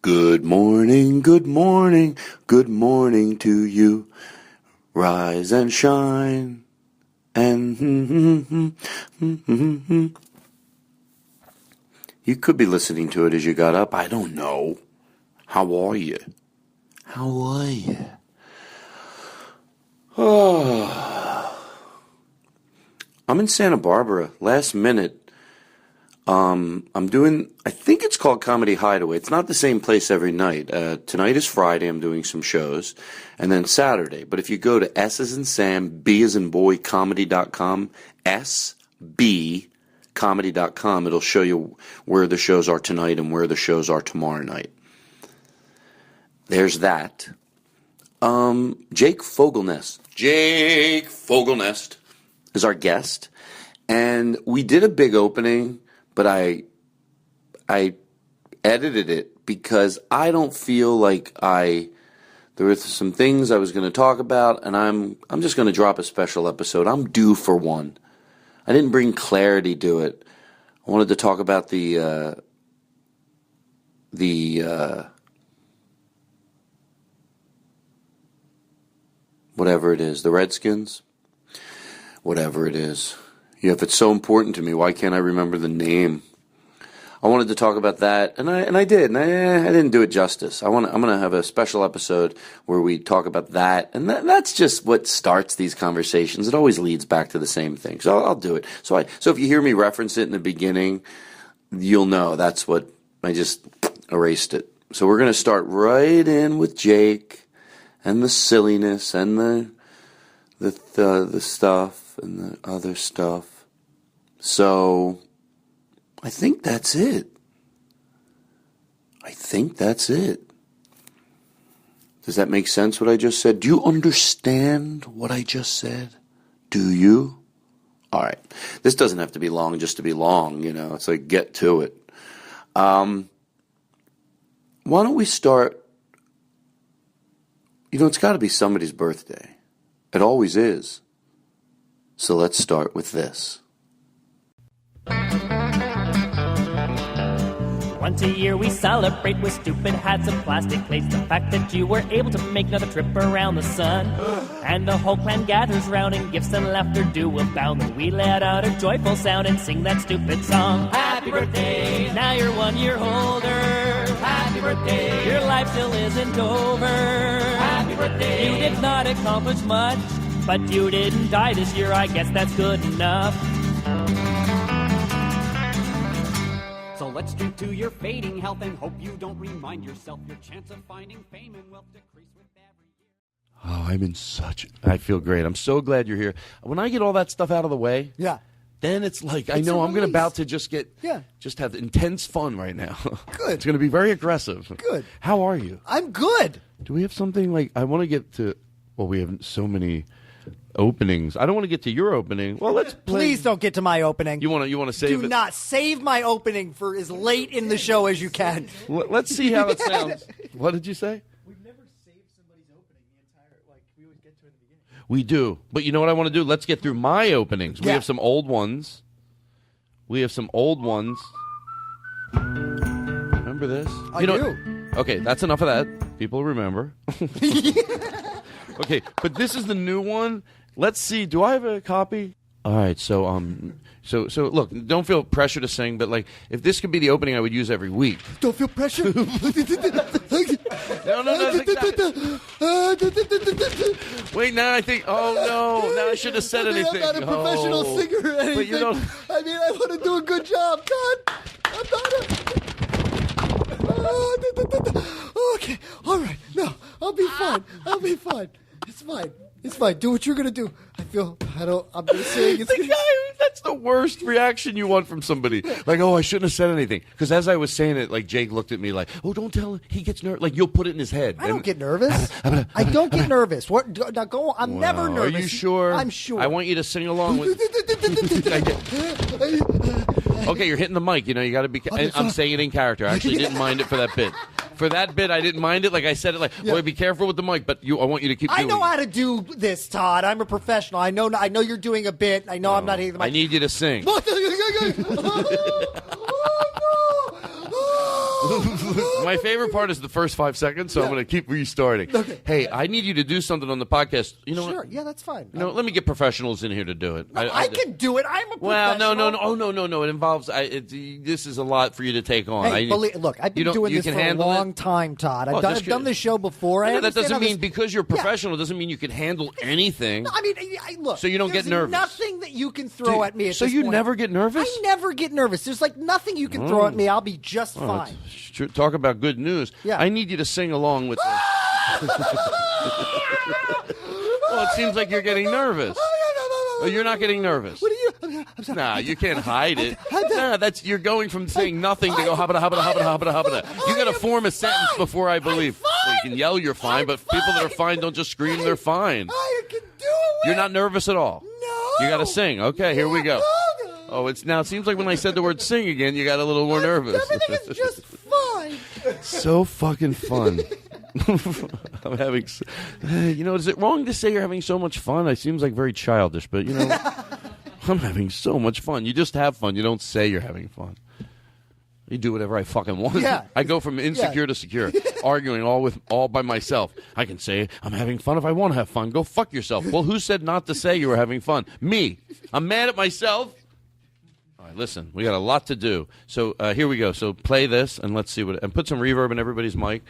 Good morning, good morning, good morning to you. Rise and shine, and you could be listening to it as you got up. I don't know. How are you? How are you? Oh. I'm in Santa Barbara. Last minute. I'm doing, I think it's called Comedy Hideaway. It's not the same place every night. Tonight is Friday. I'm doing some shows. And then Saturday. But if you go to S as in Sam, B as in boy, comedy.com, SB comedy.com, it'll show you where the shows are tonight and where the shows are tomorrow night. There's that. Jake Fogelnest. Jake Fogelnest is our guest. And we did a big opening, but I edited it because I don't feel like there were some things I was going to talk about, and I'm just going to drop a special episode. I'm due for one. I didn't bring clarity to it. I wanted to talk about the whatever it is, the Redskins, whatever it is. Yeah, if it's so important to me, why can't I remember the name? I wanted to talk about that, and I did, and I didn't do it justice. I'm gonna have a special episode where we talk about that, and that's just what starts these conversations. It always leads back to the same thing, so I'll do it. So if you hear me reference it in the beginning, you'll know that's what I just erased it. So we're gonna start right in with Jake and the silliness and the stuff and the other stuff. So, I think that's it. Does that make sense, what I just said? Do you understand what I just said? Do you? All right. This doesn't have to be long just to be long, you know. It's like, get to it. Why don't we start? You know, it's got to be somebody's birthday. It always is. So let's start with this. Once a year we celebrate with stupid hats and plastic plates. The fact that you were able to make another trip around the sun. And the whole clan gathers round and gifts and laughter do abound. And we let out a joyful sound and sing that stupid song. Happy birthday, now you're 1 year older. Happy birthday, your life still isn't over. Happy birthday, you did not accomplish much, but you didn't die this year, I guess that's good enough. So let's drink to your fading health and hope you don't remind yourself your chance of finding fame and wealth decrease with every year. Oh, I feel great. I'm so glad you're here. When I get all that stuff out of the way, yeah, then it's like, I know I'm about to just have intense fun right now. Good. It's going to be very aggressive. Good. How are you? I'm good. Do we have something like, I want to get to, well, we have so many openings. I don't want to get to your opening. Well, let's play. Please don't get to my opening. You want to save it? Do not save my opening for as late in the show as you can. Let's see how it sounds. What did you say? We've never saved somebody's opening the entire, we always get to it at the beginning. We do. But you know what I want to do? Let's get through my openings. We have some old ones. Remember this? I do. Okay, that's enough of that. People remember. Okay, but this is the new one. Let's see. Do I have a copy? All right. So look. Don't feel pressure to sing, but like, if this could be the opening, I would use every week. Don't feel pressure. No. Wait, now I think. Oh no! Now I should have said anything. I'm not a professional singer or anything. But you don't. I mean, I want to do a good job, Todd. I'm not Okay. All right. No, I'll be fine. It's fine. Do what you're going to do. I'm going to sing. That's the worst reaction you want from somebody. Like, oh, I shouldn't have said anything. Because as I was saying it, like, Jake looked at me like, oh, don't tell him. He gets nervous. Like, you'll put it in his head. I don't get nervous. I don't get nervous. What? Now go on. I'm never nervous. Are you sure? I'm sure. I want you to sing along with. Okay, you're hitting the mic. You know, you got to be. I'm saying it in character. I actually didn't mind it for that bit. For that bit, I didn't mind it. Like I said it, like, boy, be careful with the mic. But I want you to keep doing it. I know how to do this, Todd. I'm a professional. I know you're doing a bit. I know I'm not hitting the mic. I need you to sing. My favorite part is the first 5 seconds, so I'm going to keep restarting. Okay. Hey, I need you to do something on the podcast. You know Sure. what? Yeah, that's fine. You know, let me get professionals in here to do it. I can do it. I'm a Well, professional. no. Oh, no. It involves. This is a lot for you to take on. Hey, look, I've been doing this for a long time, Todd. I've done this show before. That doesn't mean because you're professional doesn't mean you can handle anything. No, I mean, look. So you don't get nervous. Nothing that you can throw at me. So you never get nervous? I never get nervous. There's like nothing you can throw at me. I'll be just fine. Talk about good news. Yeah. I need you to sing along with this. Well, it seems like you're getting nervous. Oh, you're not getting nervous. What are you? I'm sorry. Nah, you can't hide it. Nah, you're going from saying nothing to go habada habada habada habada habada. You got to form a sentence before I believe. Well, you can yell you're fine, but people that are fine don't just scream they're fine. I can do it. You're not nervous at all. No. You got to sing. Okay, here we go. Oh, it seems like when I said the word sing again, you got a little more nervous. Everything is just fine. So fucking fun. I'm having, is it wrong to say you're having so much fun? It seems like very childish, but I'm having so much fun. You just have fun. You don't say you're having fun. You do whatever I fucking want. Yeah. I go from insecure to secure, arguing all by myself. I can say I'm having fun if I want to have fun. Go fuck yourself. Well, who said not to say you were having fun? Me. I'm mad at myself. All right, listen, we got a lot to do. So here we go. So play this and let's see and put some reverb in everybody's mic.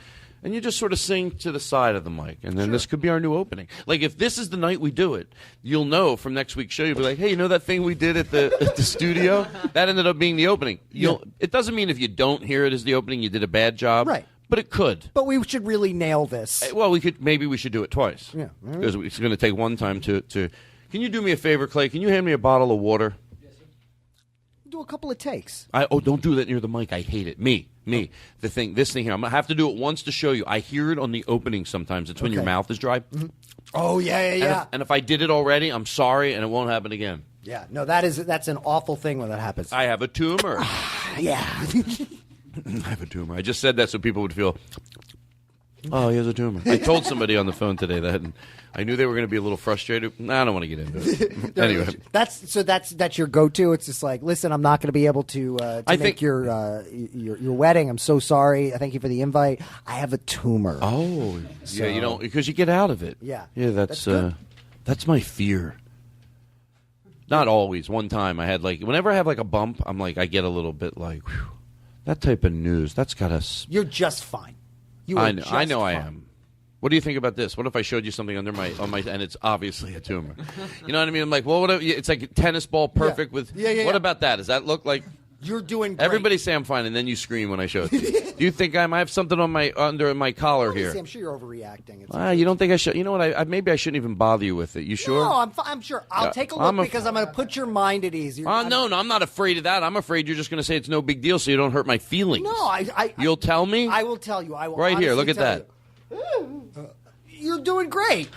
And you just sort of sing to the side of the mic. And then this could be our new opening. Like, if this is the night we do it, you'll know from next week's show. You'll be like, hey, you know that thing we did at the studio? That ended up being the opening. It doesn't mean if you don't hear it as the opening, you did a bad job. Right. But it could. But we should really nail this. Well, maybe we should do it twice. Yeah. Because it's going to take one time to. Can you do me a favor, Clay? Can you hand me a bottle of water? Do a couple of takes. Don't do that near the mic. I hate it. Me. This thing here. I'm going to have to do it once to show you. I hear it on the opening sometimes. It's when your mouth is dry. Mm-hmm. Oh, yeah. And if I did it already, I'm sorry, and it won't happen again. Yeah. No, that's an awful thing when that happens. I have a tumor. Yeah. I have a tumor. I just said that so people would feel, oh, he has a tumor. I told somebody on the phone today that, and I knew they were going to be a little frustrated. I don't want to get into it. Anyway. That's your go-to. It's just like, listen, I'm not going to be able to make your wedding. I'm so sorry. Thank you for the invite. I have a tumor. Oh, yeah, because you get out of it. Yeah. Yeah, that's my fear. Not always. One time I had whenever I have a bump, I'm I get a little bit whew, that type of news. That's got us. You're just fine. I know I am. What do you think about this? What if I showed you something on my and it's obviously a tumor? You know what I mean? I'm like, well, it's like a tennis ball perfect with. Yeah. What about that? Does that look like? You're doing great. Everybody say I'm fine, and then you scream when I show it to you. Do you think I might have something on under my collar here? I'm sure you're overreacting. You don't think I should? You know what? Maybe I shouldn't even bother you with it. You sure? No, I'm sure. I'll take a look because I'm going to put your mind at ease. No, I'm not afraid of that. I'm afraid you're just going to say it's no big deal so you don't hurt my feelings. No, You'll tell me? I will tell you. I will. Right here, look at that. You're doing great.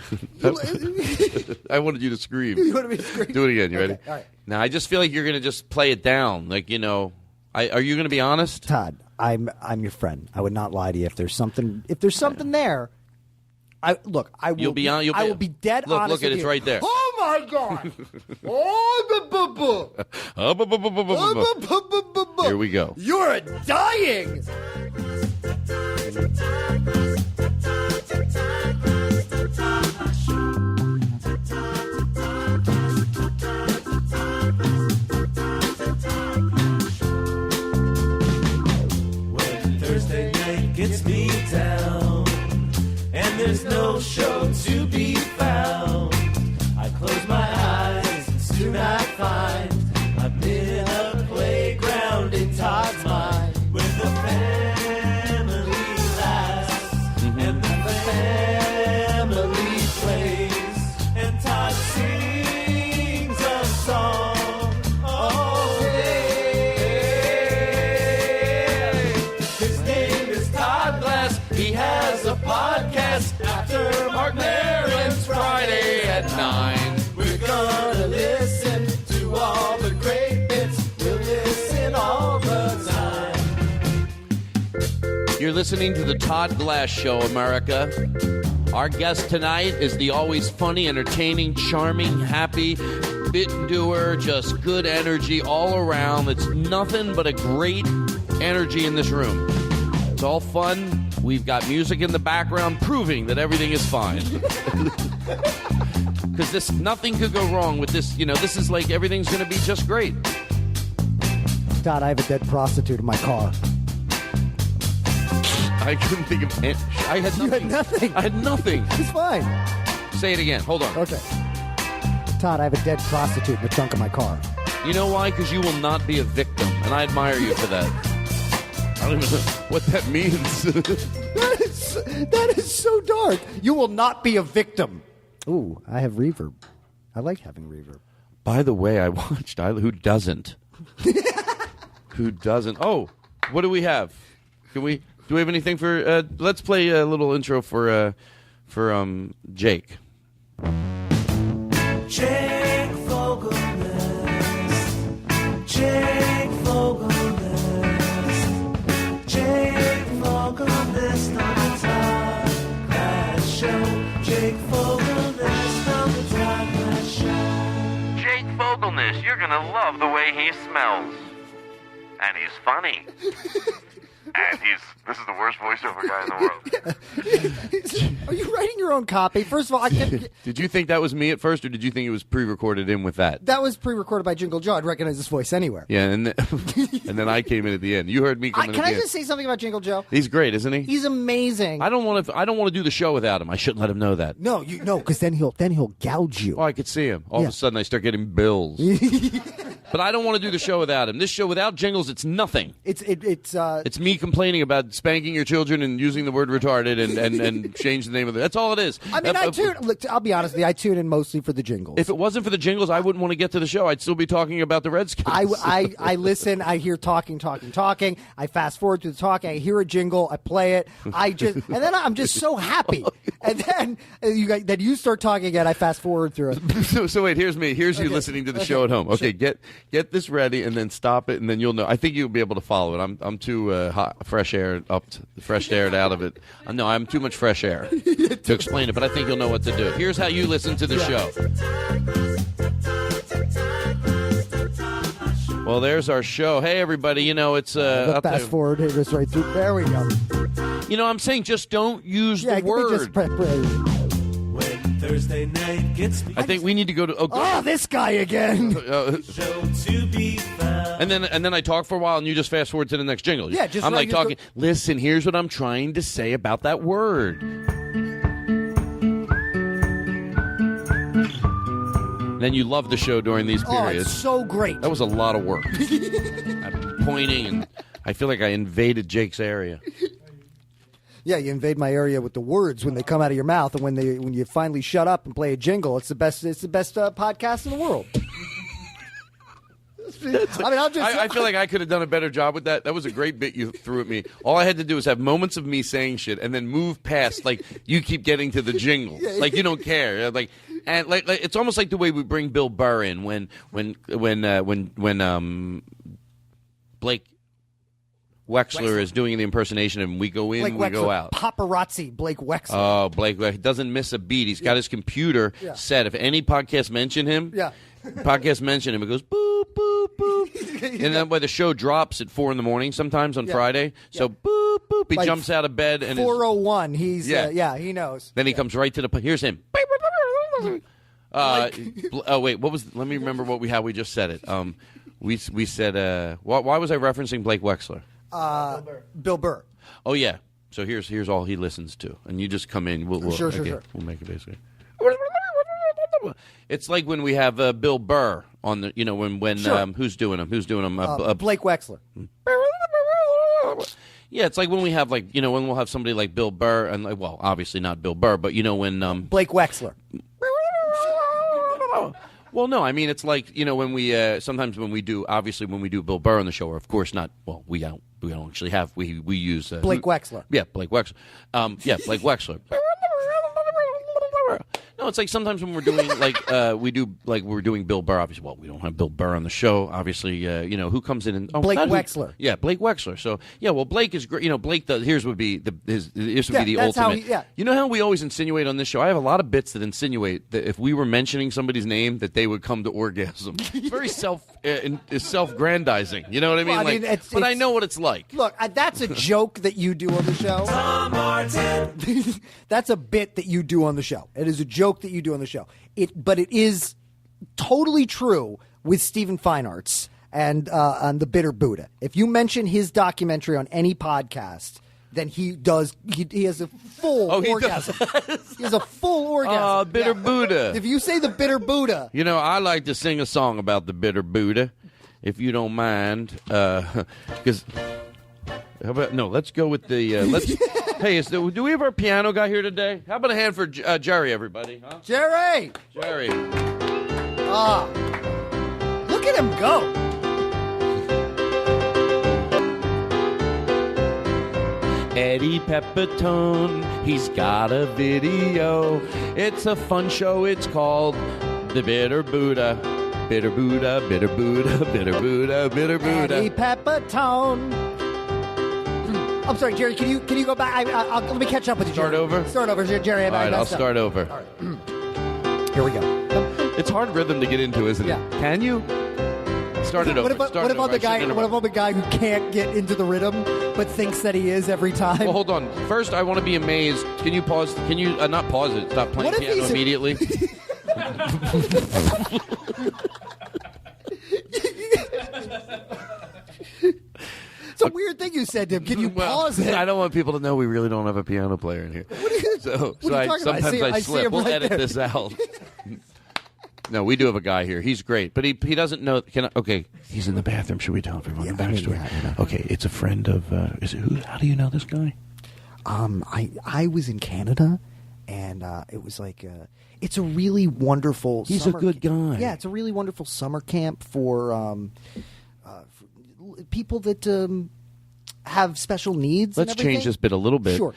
I wanted you to scream. You want me to scream? Do it again. You ready? Okay, all right. Now, I just feel like you're going to just play it down. Are you going to be honest? Todd, I'm your friend. I would not lie to you if there's something there. I will. I will be dead honest. Look at it. It's right there. Oh my God! Here we go. You're dying. When Thursday night gets me down and there's no show to be found, I close my eyes and soon I find I'm in a playground in Todd's mind where the family laughs and the family plays and Todd sings a song all day. His name is Todd Glass. He has a podcast after Mark Maron's Friday at 9. We're gonna listen to all the great bits. We'll listen all the time. You're listening to the Todd Glass Show, America. Our guest tonight is the always funny, entertaining, charming, happy, bit doer, just good energy all around. It's nothing but a great energy in this room. It's all fun. We've got music in the background proving that everything is fine. Because nothing could go wrong with this. This is like everything's going to be just great. Todd, I have a dead prostitute in my car. I couldn't think of it. I had nothing. You had nothing. I had nothing. It's fine. Say it again. Hold on. Okay. Todd, I have a dead prostitute in the trunk of my car. You know why? Because you will not be a victim, and I admire you for that. I don't even know what that means. That is so dark. You will not be a victim. Ooh, I have reverb. I like having reverb. By the way, I watched. Who doesn't? Who doesn't? Oh, what do we have? Do we have anything for? Let's play a little intro for Jake. Jake Fogelnest. Jake Fogelnest. Jake Fogelnest on the Todd Glass Show. Jake Fogelnest on the Todd Glass Show. Jake Fogelnest, you're gonna love the way he smells. And he's funny. And this is the worst voiceover guy in the world. Are you writing your own copy? First of all, Did you think that was me at first, or did you think it was pre-recorded in with that? That was pre-recorded by Jingle Joe. I'd recognize his voice anywhere. Yeah, and then I came in at the end. You heard me coming. Can I just say something about Jingle Joe? He's great, isn't he? He's amazing. I don't want to do the show without him. I shouldn't let him know that. No, because then he'll gouge you. Oh, I could see him. All of a sudden, I start getting bills. But I don't want to do the show without him. This show without Jingles, it's nothing. It's me complaining about spanking your children and using the word retarded and change the name of it. That's all it is. I mean, I'll be honest with you. I tune in mostly for the jingles. If it wasn't for the jingles, I wouldn't want to get to the show. I'd still be talking about the Redskins. I listen. I hear talking. I fast forward through the talking. I hear a jingle. I play it. And then I'm just so happy. And then you start talking again. I fast forward through it. So wait, here's me. Here's you listening to the show at home. Okay, get this ready and then stop it, and then you'll know. I think you'll be able to follow it. I'm too hot, fresh aired out of it. No, I'm too much fresh air to explain it, but I think you'll know what to do. Here's how you listen to the show. Well, there's our show. Hey, everybody, it's fast forward. Hit us right through. There we go. I'm saying just don't use the word. When Thursday night gets me. I think we need to go to. This guy again. Show to be found. And then I talk for a while, and you just fast forward to the next jingle. Yeah, just I'm right, like talking. Listen, here's what I'm trying to say about that word. Then you love the show during these periods. Oh, it's so great. That was a lot of work. I'm pointing, and I feel like I invaded Jake's area. Yeah, you invade my area with the words when they come out of your mouth, and when you finally shut up and play a jingle, it's the best. It's the best podcast in the world. I feel like I could have done a better job with that. That was a great bit you threw at me. All I had to do was have moments of me saying shit and then move past. Like you keep getting to the jingle, like you don't care. Like it's almost like the way we bring Bill Burr in when Blake Wexler is doing the impersonation, and we go in, Blake we Wexler, go out. Paparazzi, Blake Wexler. Oh, Blake Wexler. He doesn't miss a beat. He's got his computer set. If any podcast mention him, it goes boop, boop, boop. And then when the show drops at 4 a.m, sometimes on Friday, so boop, boop. He like jumps out of bed. And 4:01, he's, he knows. Then he comes right to the, here's him. Wait, what was, let me remember how we just said it. We said, why was I referencing Blake Wexler? Bill Burr. Oh yeah. So here's all he listens to, and you just come in. We'll sure. We'll make it basically. It's like when we have Bill Burr on the, when who's doing him? Blake Wexler. Yeah, it's like when we have when we'll have somebody like Bill Burr, and obviously not Bill Burr, but when Blake Wexler. Well, no, I mean it's like when we sometimes when we do Bill Burr on the show, or of course not. Well, we don't actually have we use Blake Wexler. Yeah, Blake Wexler. Blake Wexler. No, it's like sometimes when we're doing we're doing Bill Burr. Obviously, well, we don't have Bill Burr on the show. Obviously, who comes in and Blake Wexler. Yeah, Blake Wexler. So yeah, well, Blake is great. Blake. This would be the that's how ultimate. You know how we always insinuate on this show. I have a lot of bits that insinuate that if we were mentioning somebody's name, that they would come to orgasm. It's very self-grandizing. You know what I mean? Well, but I know what it's like. Look, that's a joke that you do on the show. Tom Martin. That's a bit that you do on the show. It is a joke that you do on the show. But it is totally true with Stephen Feinartz and on the Bitter Buddha. If you mention his documentary on any podcast, then he has a full orgasm. He has a full orgasm. Bitter Buddha. If you say the Bitter Buddha. I like to sing a song about the Bitter Buddha, if you don't mind. Because, let's go with the, hey, do we have our piano guy here today? How about a hand for Jerry, everybody? Huh? Jerry! Look at him go. Eddie Pepitone, he's got a video. It's a fun show. It's called The Bitter Buddha. Bitter Buddha, Bitter Buddha, Bitter Buddha, Bitter Buddha. Eddie Pepitone. I'm sorry, Jerry. Can you go back? Let me catch up with you. Start Jerry. over. Start over, Jerry. All right, I'll start over. All right. Here we go. It's hard rhythm to get into, isn't it? Yeah. Can you? Start it over. What about the guy who can't get into the rhythm but thinks that he is every time? Well, hold on. First, I want to be amazed. Can you pause? Can you not pause it? Stop playing piano immediately. It's a weird thing you said to him. Can you pause it? I don't want people to know we really don't have a piano player in here. Sometimes I slip. We'll edit this out. No, we do have a guy here. He's great, but he doesn't know. Okay, he's in the bathroom. Should we tell everyone the backstory? Okay, it's a friend of. Is it who? How do you know this guy? I was in Canada, and it was like it's a really wonderful. He's a good guy. Yeah, it's a really wonderful summer camp for people that have special needs. Let's change this bit a little bit. Sure.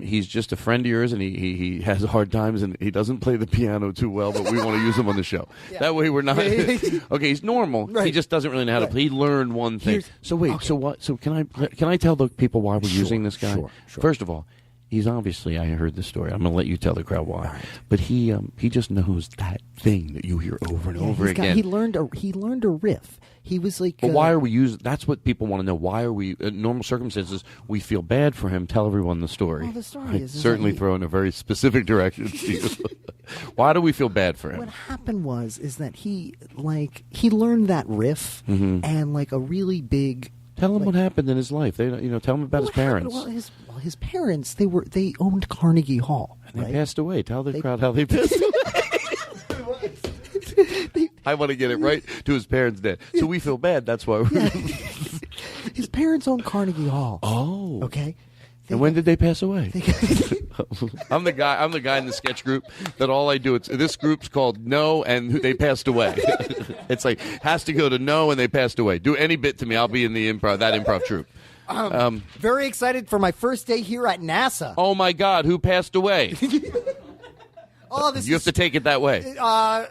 He's just a friend of yours, and he has hard times, and he doesn't play the piano too well, but we want to use him on the show. Yeah. That way we're not... Okay, he's normal. Right. He just doesn't really know how to play. He learned one thing. So wait, okay. So what? So can I tell the people why we're using this guy? Sure. First of all, he's obviously, I heard the story. I'm going to let you tell the crowd why. Right. But he just knows that thing that you hear over and over again. He learned a riff. He was like... But why are we using... That's what people want to know. Why are we... In normal circumstances, we feel bad for him. Tell everyone the story. Well, the story is certainly throw in a very specific direction. Why do we feel bad for him? What happened is that he learned that riff and like a really big... Tell him what happened in his life. Tell him about his parents. His parents, they owned Carnegie Hall. And they passed away. Tell the crowd how they passed away. I want to get it right to his parents' dead. So we feel bad. That's why we're... His parents owned Carnegie Hall. Oh. Okay. And when did they pass away? I'm the guy in the sketch group that all I do. This group's called No, and they passed away. It's like has to go to No, and they passed away. Do any bit to me, I'll be in the improv troupe. Very excited for my first day here at NASA. Oh my God, who passed away? You have to take it that way. The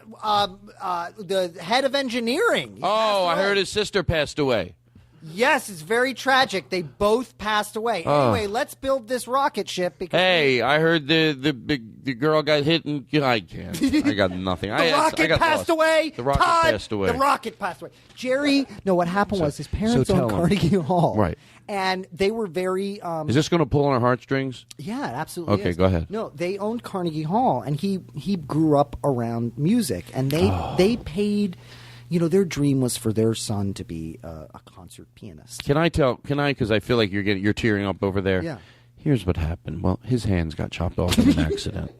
head of engineering. I heard his sister passed away. Yes, it's very tragic. They both passed away. Anyway, let's build this rocket ship. Because I heard the girl got hit and I can't. I got nothing. The rocket passed away. The rocket passed away. The rocket passed away. Jerry, no, what happened was his parents owned Carnegie Hall. Right. And they were very... is this going to pull on our heartstrings? Yeah, it absolutely is. Okay, go ahead. No, they owned Carnegie Hall, and he grew up around music, and they paid... their dream was for their son to be a concert pianist. Can I? Because I feel like you're tearing up over there. Yeah. Here's what happened. Well, his hands got chopped off in an accident,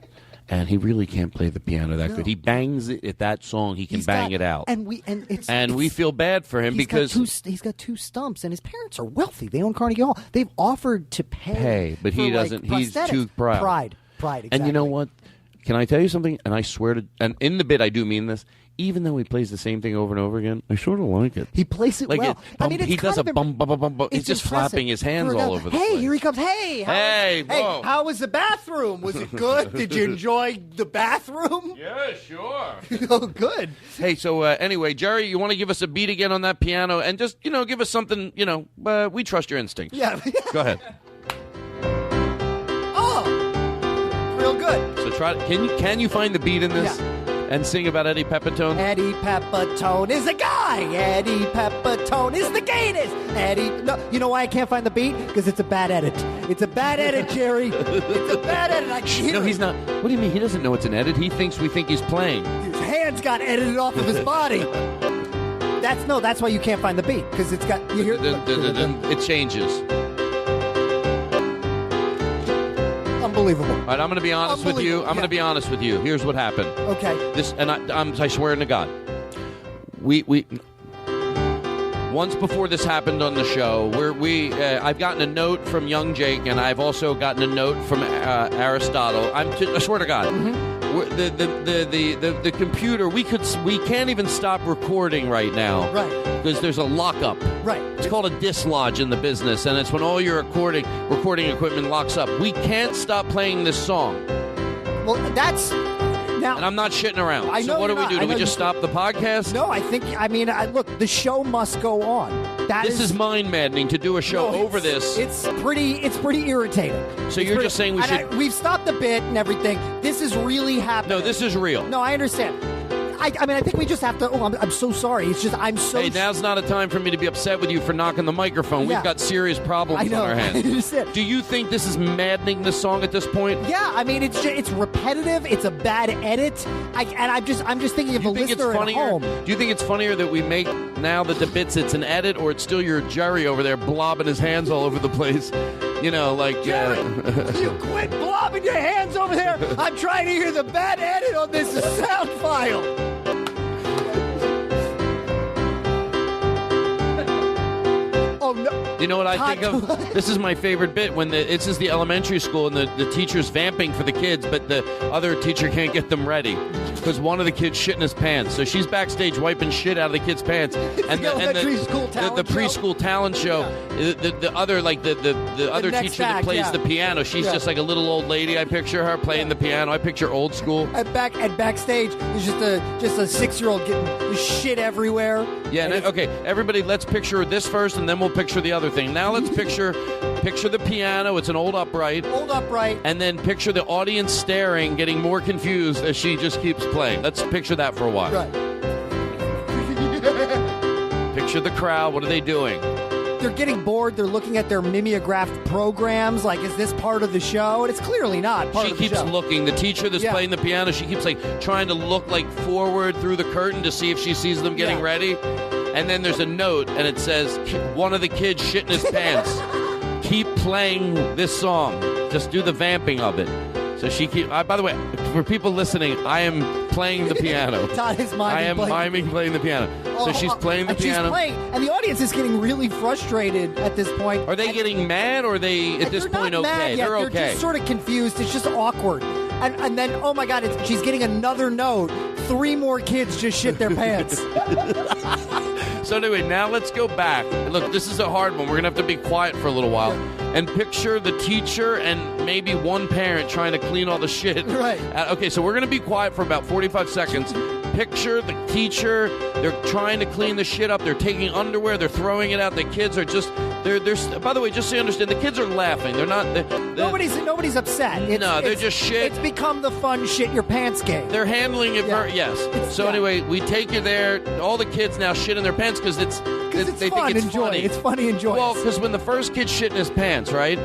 and he really can't play the piano that good. He bangs it at that song. He can bang it out. And we feel bad for him because he's got two stumps, and his parents are wealthy. They own Carnegie Hall. They've offered to pay, but he doesn't. He's too proud. Pride. Exactly. And you know what? can I tell you something? And I swear to, and in the bit I do mean this. Even though he plays the same thing over and over again, I sort of like it. He plays it like well. He does a bum, bum, bum, bum, bum. He's just impressive. flapping his hands all over the place. Hey, here he comes. Hey, whoa. How was the bathroom? Was it good? Did you enjoy the bathroom? Yeah, sure. Oh, good. Hey, so anyway, Jerry, you want to give us a beat again on that piano and just, give us something, we trust your instincts. Yeah. Go ahead. Oh, real good. So can you find the beat in this? Yeah. And sing about Eddie Pepitone? Eddie Pepitone is a guy. Eddie Pepitone is the gayness. No, you know why I can't find the beat? Because it's a bad edit. It's a bad edit, Jerry. It's a bad edit. I can't. No, he's not. What do you mean? He doesn't know it's an edit. He thinks we think he's playing. His hands got edited off of his body. That's why you can't find the beat. Because it's got. You hear? It changes. Unbelievable. All right, I'm going to be honest with you. I'm going to be honest with you. Here's what happened. Okay. I swear to God. We once before this happened on the show, I've gotten a note from young Jake, and I've also gotten a note from Aristotle. I swear to God. Mm-hmm. The computer, we can't even stop recording right now. Right. Because there's a lockup. Right. It's called a dislodge in the business, and it's when all your recording equipment locks up. We can't stop playing this song. Well, that's... Now, and I'm not shitting around. I know so what do we not. do? Do we just stop the podcast? No, look, the show must go on. This is mind-maddening to do a show over this. It's pretty irritating. So you're just saying we should... we've stopped the bit and everything. This is really happening. No, this is real. No, I understand. I think we just have to... Oh, I'm so sorry. It's just, I'm so... Hey, now's not a time for me to be upset with you for knocking the microphone. Yeah. We've got serious problems on our hands. Do you think this is maddening, this song, at this point? Yeah, I mean, it's repetitive. It's a bad edit. I'm just thinking of the listener at home. Do you think it's funnier that we make now that the bits, it's an edit, or it's still your Jerry over there blobbing his hands all over the place? Jerry, you quit blobbing your hands over there. I'm trying to hear the bad edit on this sound file. Oh, no. You know what I think of? This is my favorite bit when this is the elementary school and the teacher's vamping for the kids, but the other teacher can't get them ready because one of the kids shit in his pants. So she's backstage wiping shit out of the kid's pants. And the preschool talent show, the other teacher that plays the piano, she's just like a little old lady. I picture her playing the piano. I picture old school. And backstage, there's just a 6-year-old getting shit everywhere. Yeah. Okay, everybody, let's picture this first, and then we'll picture the other thing. Now let's picture the piano. It's an old upright. And then picture the audience staring, getting more confused as she just keeps playing. Let's picture that for a while. Right. Picture the crowd. What are they doing? They're getting bored. They're looking at their mimeographed programs. Like, is this part of the show? And it's clearly not part of the show. She keeps looking. The teacher that's playing the piano, she keeps trying to look forward through the curtain to see if she sees them getting ready. And then there's a note, and it says, one of the kids shit in his pants. Keep playing this song. Just do the vamping of it. So she by the way, for people listening, I am playing the piano. Todd is miming playing the piano. So she's playing the piano. She's playing, and the audience is getting really frustrated at this point. Are they getting mad, or are they at this point okay? They're okay. They're just sort of confused. It's just awkward. And then, oh my God, she's getting another note. 3 more kids just shit their pants. So anyway, now let's go back. Look, this is a hard one. We're going to have to be quiet for a little while. And picture the teacher and maybe one parent trying to clean all the shit. Right. Okay, so we're going to be quiet for about 45 seconds. Picture the teacher. They're trying to clean the shit up. They're taking underwear. They're throwing it out. The kids are just... They're by the way, just so you understand, the kids are laughing. They're not... Nobody's upset. They're just shit. It's become the fun shit your pants game. They're handling it yes. So anyway, we take you there. All the kids now shit in their pants because they fun. think it's Enjoy. funny. It's funny and joyous. Well, because when the first kid shit in his pants, right,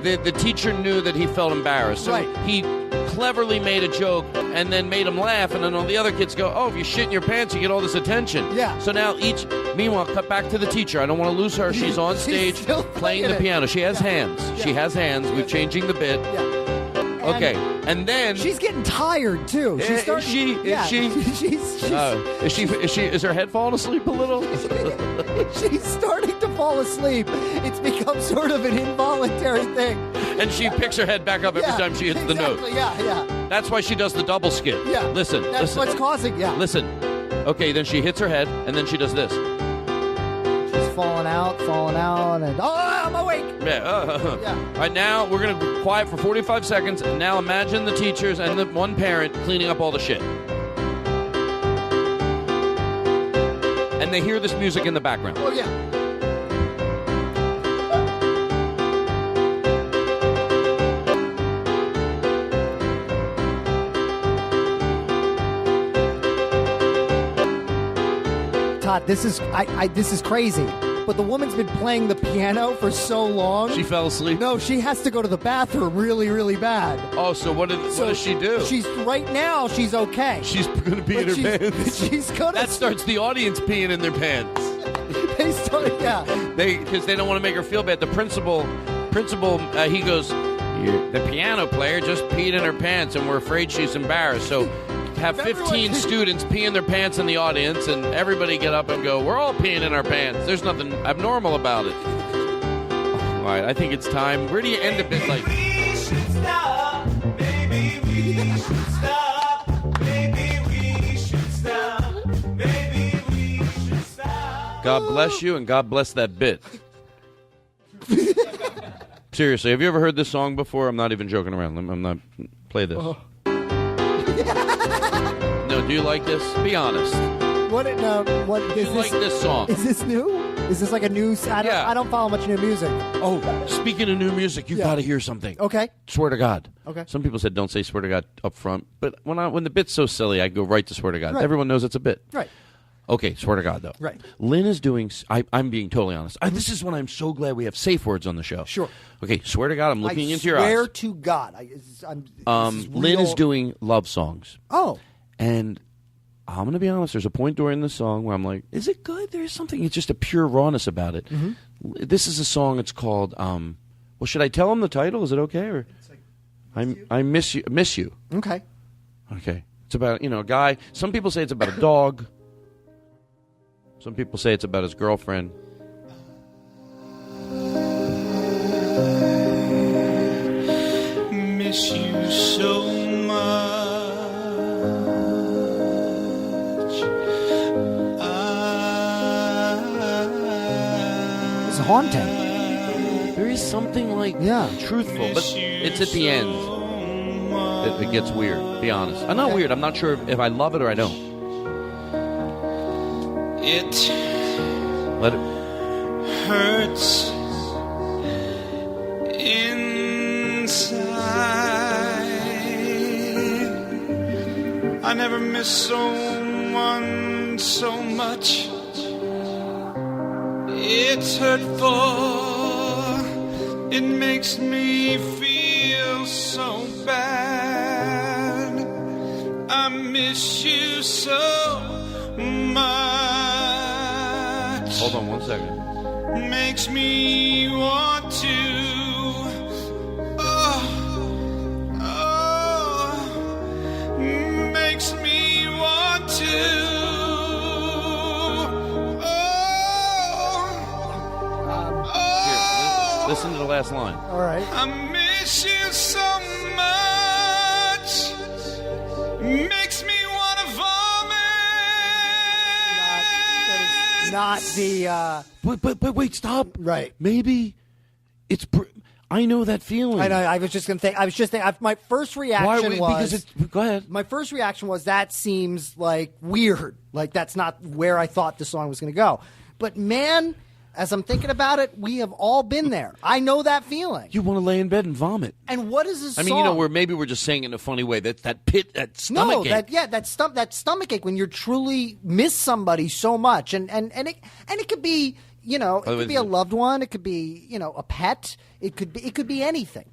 the teacher knew that he felt embarrassed. So he cleverly made a joke and then made him laugh, and then all the other kids go, oh, if you shit in your pants, you get all this attention. Yeah. So now meanwhile, cut back to the teacher. I don't want to lose her. She's on stage playing the piano. She has hands. Yeah. She has hands. We're changing the bit. Yeah. Okay, and then she's getting tired too. Is her head falling asleep a little? She's starting to fall asleep. It's become sort of an involuntary thing. and she picks her head back up every time she hits the note. Yeah. That's why she does the double skip. Yeah. Listen. That's what's causing. Yeah. Listen. Okay, then she hits her head, and then she does this. She's falling out, and I'm awake. Yeah. Yeah. All right, now we're going to be quiet for 45 seconds, and now imagine the teachers and the one parent cleaning up all the shit. And they hear this music in the background. Oh, yeah. Todd, this is crazy. But the woman's been playing the piano for so long. She fell asleep? No, she has to go to the bathroom really, really bad. Oh, so what does she do? She's right now. She's okay. She's going to pee in her pants. She's gonna. That starts the audience peeing in their pants. They start, yeah. Because they don't want to make her feel bad. The principal, he goes, the piano player just peed in her pants, and we're afraid she's embarrassed. So have 15 students pee in their pants in the audience, and everybody get up and go, we're all peeing in our pants. There's nothing abnormal about it. All right, I think it's time. Where do you end a bit like? We should stop. Maybe we should stop. Maybe we should stop. Maybe we should stop. God bless you, and God bless that bit. Seriously, have you ever heard this song before? I'm not even joking around. I'm not. Play this. No, do you like this? Be honest. What is Do you like this song? Is this new? Is this like a new? I don't follow much new music. Oh, speaking of new music, you've got to hear something. Okay. Swear to God. Okay. Some people said don't say swear to God up front, but when the bit's so silly, I go right to swear to God. Right. Everyone knows it's a bit. Right. Okay, swear to God, though. Right. Lynn is doing... I'm being totally honest. This is when I'm so glad we have safe words on the show. Sure. Okay, swear to God, I'm looking into your I eyes. swear to God. Lynn is doing love songs. Oh. And I'm going to be honest, there's a point during the song where I'm like, is it good? There's something, it's just a pure rawness about it. Mm-hmm. This is a song, it's called, well, should I tell him the title? Is it okay? Or I miss you. Okay. Okay. It's about, a guy. Some people say it's about a dog. Some people say it's about his girlfriend. Miss you so much. It's haunting. There is something like truthful, but it's at the end. It gets weird, be honest. I'm not weird. I'm not sure if I love it or I don't. Let it hurts inside. I never miss someone so much. It's hurtful. It makes me feel so bad. I miss you so much. Hold on 1 second. Makes me want to. Makes me want to. Here, listen to the last line. All right. I miss you so much. Makes me want to vomit. Not the. But wait, stop. Right. Maybe it's. I know that feeling. I know. I was just thinking. My first reaction was. Go ahead. My first reaction was that seems like weird. Like that's not where I thought the song was going to go. But man, as I'm thinking about it, we have all been there. I know that feeling. You want to lay in bed and vomit. And what is this song? I mean, maybe we're just saying it in a funny way. That stomach ache. That stomach ache when you truly miss somebody so much, and it could be. It could be a loved one. It could be, a pet. It could be anything.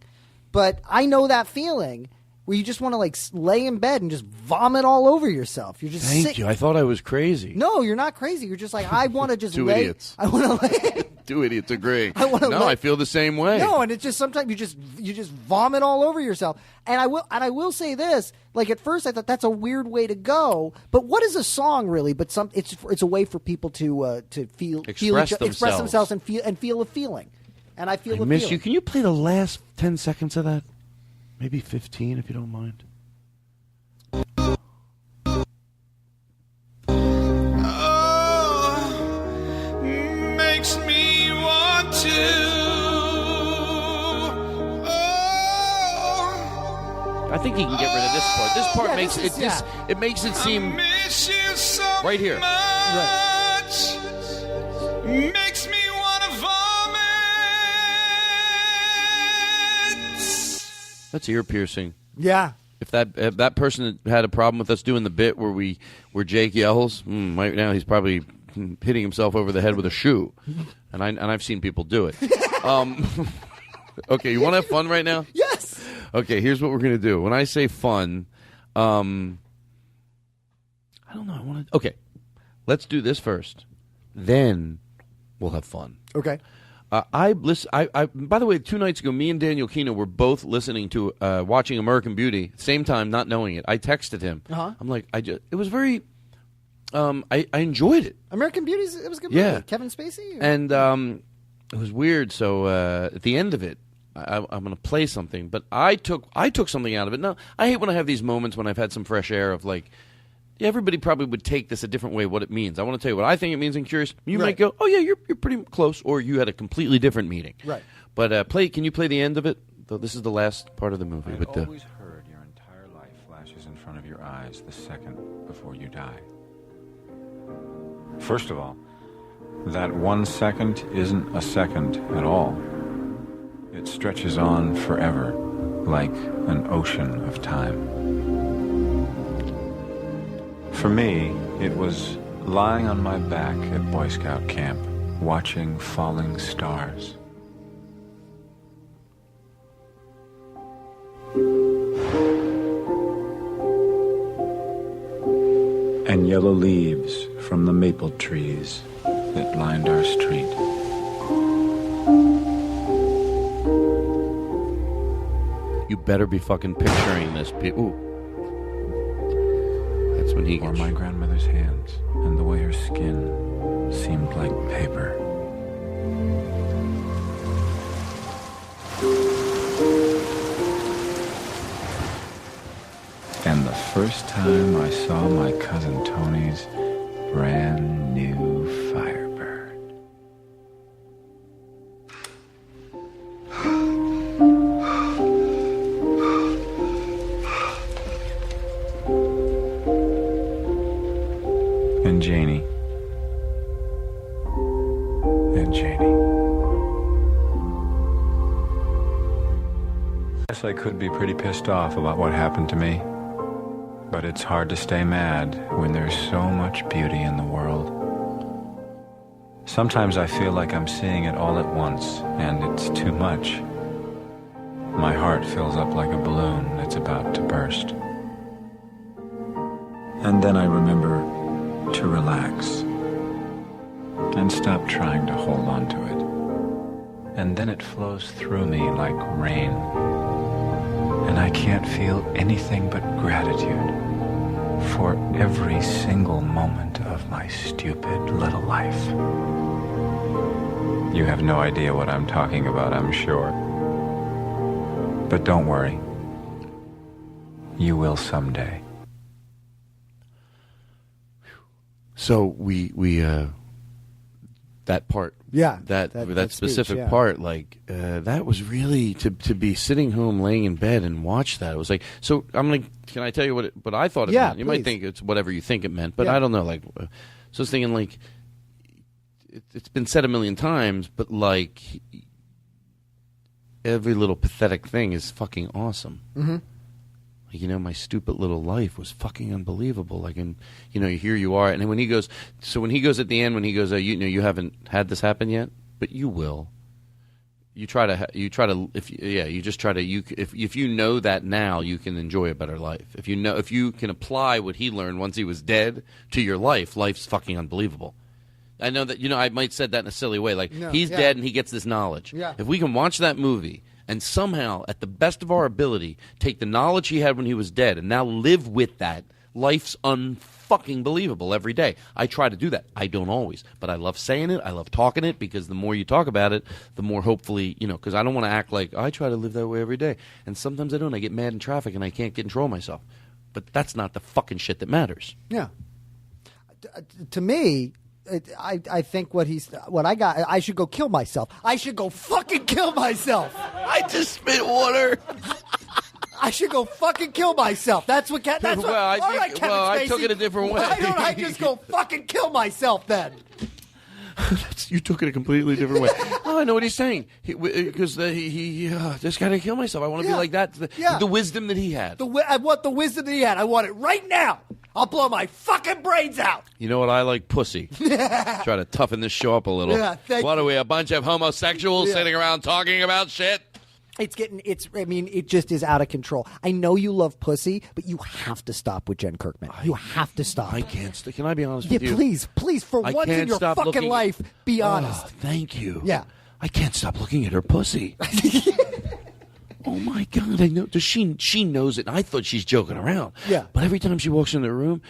But I know that feeling where you just want to lay in bed and just vomit all over yourself. You're just Thank you. I thought I was crazy. No, you're not crazy. You're just like I want to just Two lay. idiots. I want to lay. Two idiots agree. I I feel the same way. No, and it's just sometimes you just vomit all over yourself. And I will say this. Like at first, I thought that's a weird way to go. But what is a song really? But it's a way for people to express themselves and feel a feeling. and I feel I the miss feeling. you. Can you play the last 10 seconds of that? Maybe 15, if you don't mind. Makes me want to. I think he can get rid of this part. This part makes it makes it seem Miss you so right here. much. Makes me want to vomit. That's ear piercing. Yeah. If that person had a problem with us doing the bit where Jake yells, right now he's probably hitting himself over the head with a shoe, and I've seen people do it. Okay, you want to have fun right now? Yes. Okay, here's what we're gonna do. When I say fun, I don't know. I want to. Okay, let's do this first. Then we'll have fun. Okay. I by the way, 2 nights ago, me and Daniel Kino were both listening to watching American Beauty, same time, not knowing it. I texted him. I'm like, it was very. I enjoyed it. American Beauty, it was a good Yeah. movie. Kevin Spacey? And it was weird. So at the end of it, I'm going to play something. But I took something out of it. Now, I hate when I have these moments when I've had some fresh air of like, everybody probably would take this a different way, what it means. I want to tell you what I think it means and curious. You might go, oh, yeah, you're pretty close. Or you had a completely different meaning. Right. But can you play the end of it? This is the last part of the movie. I've always heard your entire life flashes in front of your eyes the second before you die. First of all, that 1 second isn't a second at all. It stretches on forever, like an ocean of time. For me, it was lying on my back at Boy Scout camp, watching falling stars. And yellow leaves from the maple trees that lined our street. You better be fucking picturing this. Ooh. That's when he Or gets... my grandmother's hands, and the way her skin seemed like paper. And the first time I saw my cousin Tony's brand new Firebird. And Janie. And Janie. Yes, I could be pretty pissed off about what happened to me. But it's hard to stay mad when there's so much beauty in the world. Sometimes I feel like I'm seeing it all at once, and it's too much. My heart fills up like a balloon that's about to burst. And then I remember to relax and stop trying to hold on to it. And then it flows through me like rain. And I can't feel anything but gratitude for every single moment of my stupid little life. You have no idea what I'm talking about, I'm sure. But don't worry. You will someday. So we that part, Yeah, that specific speech, yeah. part, like that was really to be sitting home, laying in bed, and watch that. It was like, so I'm like, can I tell you what I thought it Yeah, meant? You please. might think it's whatever you think it meant, but Yeah. I don't know. Like, so I was thinking, like, it's been said a million times, but like, every little pathetic thing is fucking awesome. Mm-hmm. Like, you know, my stupid little life was fucking unbelievable. Like, and you know, here you are. And then when he goes, so when he goes at the end, when he goes, you know, you haven't had this happen yet, but you will. You try to, if you know that now, you can enjoy a better life. If you can apply what he learned once he was dead to your life, life's fucking unbelievable. I know that, you know, I might said that in a silly way. Like, No, he's yeah. dead and he gets this knowledge. Yeah. If we can watch that movie and somehow, at the best of our ability, take the knowledge he had when he was dead and now live with that life's unfucking believable every day. I try to do that. I don't always, but I love saying it. I love talking it because the more you talk about it, the more hopefully, because I don't want to act like I try to live that way every day. And sometimes I don't. I get mad in traffic and I can't control myself. But that's not the fucking shit that matters. Yeah. To me, I think what I got, I should go kill myself. I should go fucking kill myself. I just spit water. I should go fucking kill myself. That's what. That's what. I took it a different way. Why don't I just go fucking kill myself then? You took it a completely different way. Oh, I know what he's saying. Because he just got to kill myself. I want to be like that. The wisdom that he had. I want the wisdom that he had. I want it right now. I'll blow my fucking brains out. You know what? I like pussy. Try to toughen this show up a little. Yeah, what are we, a bunch of homosexuals sitting around talking about shit? It just is out of control. I know you love pussy, but you have to stop with Jen Kirkman. You have to stop. I can't. Can I be honest with you? Please, for once in your fucking life, be honest. Oh, thank you. Yeah. I can't stop looking at her pussy. Oh my God! I know. She knows it. I thought she's joking around. Yeah. But every time she walks in the room,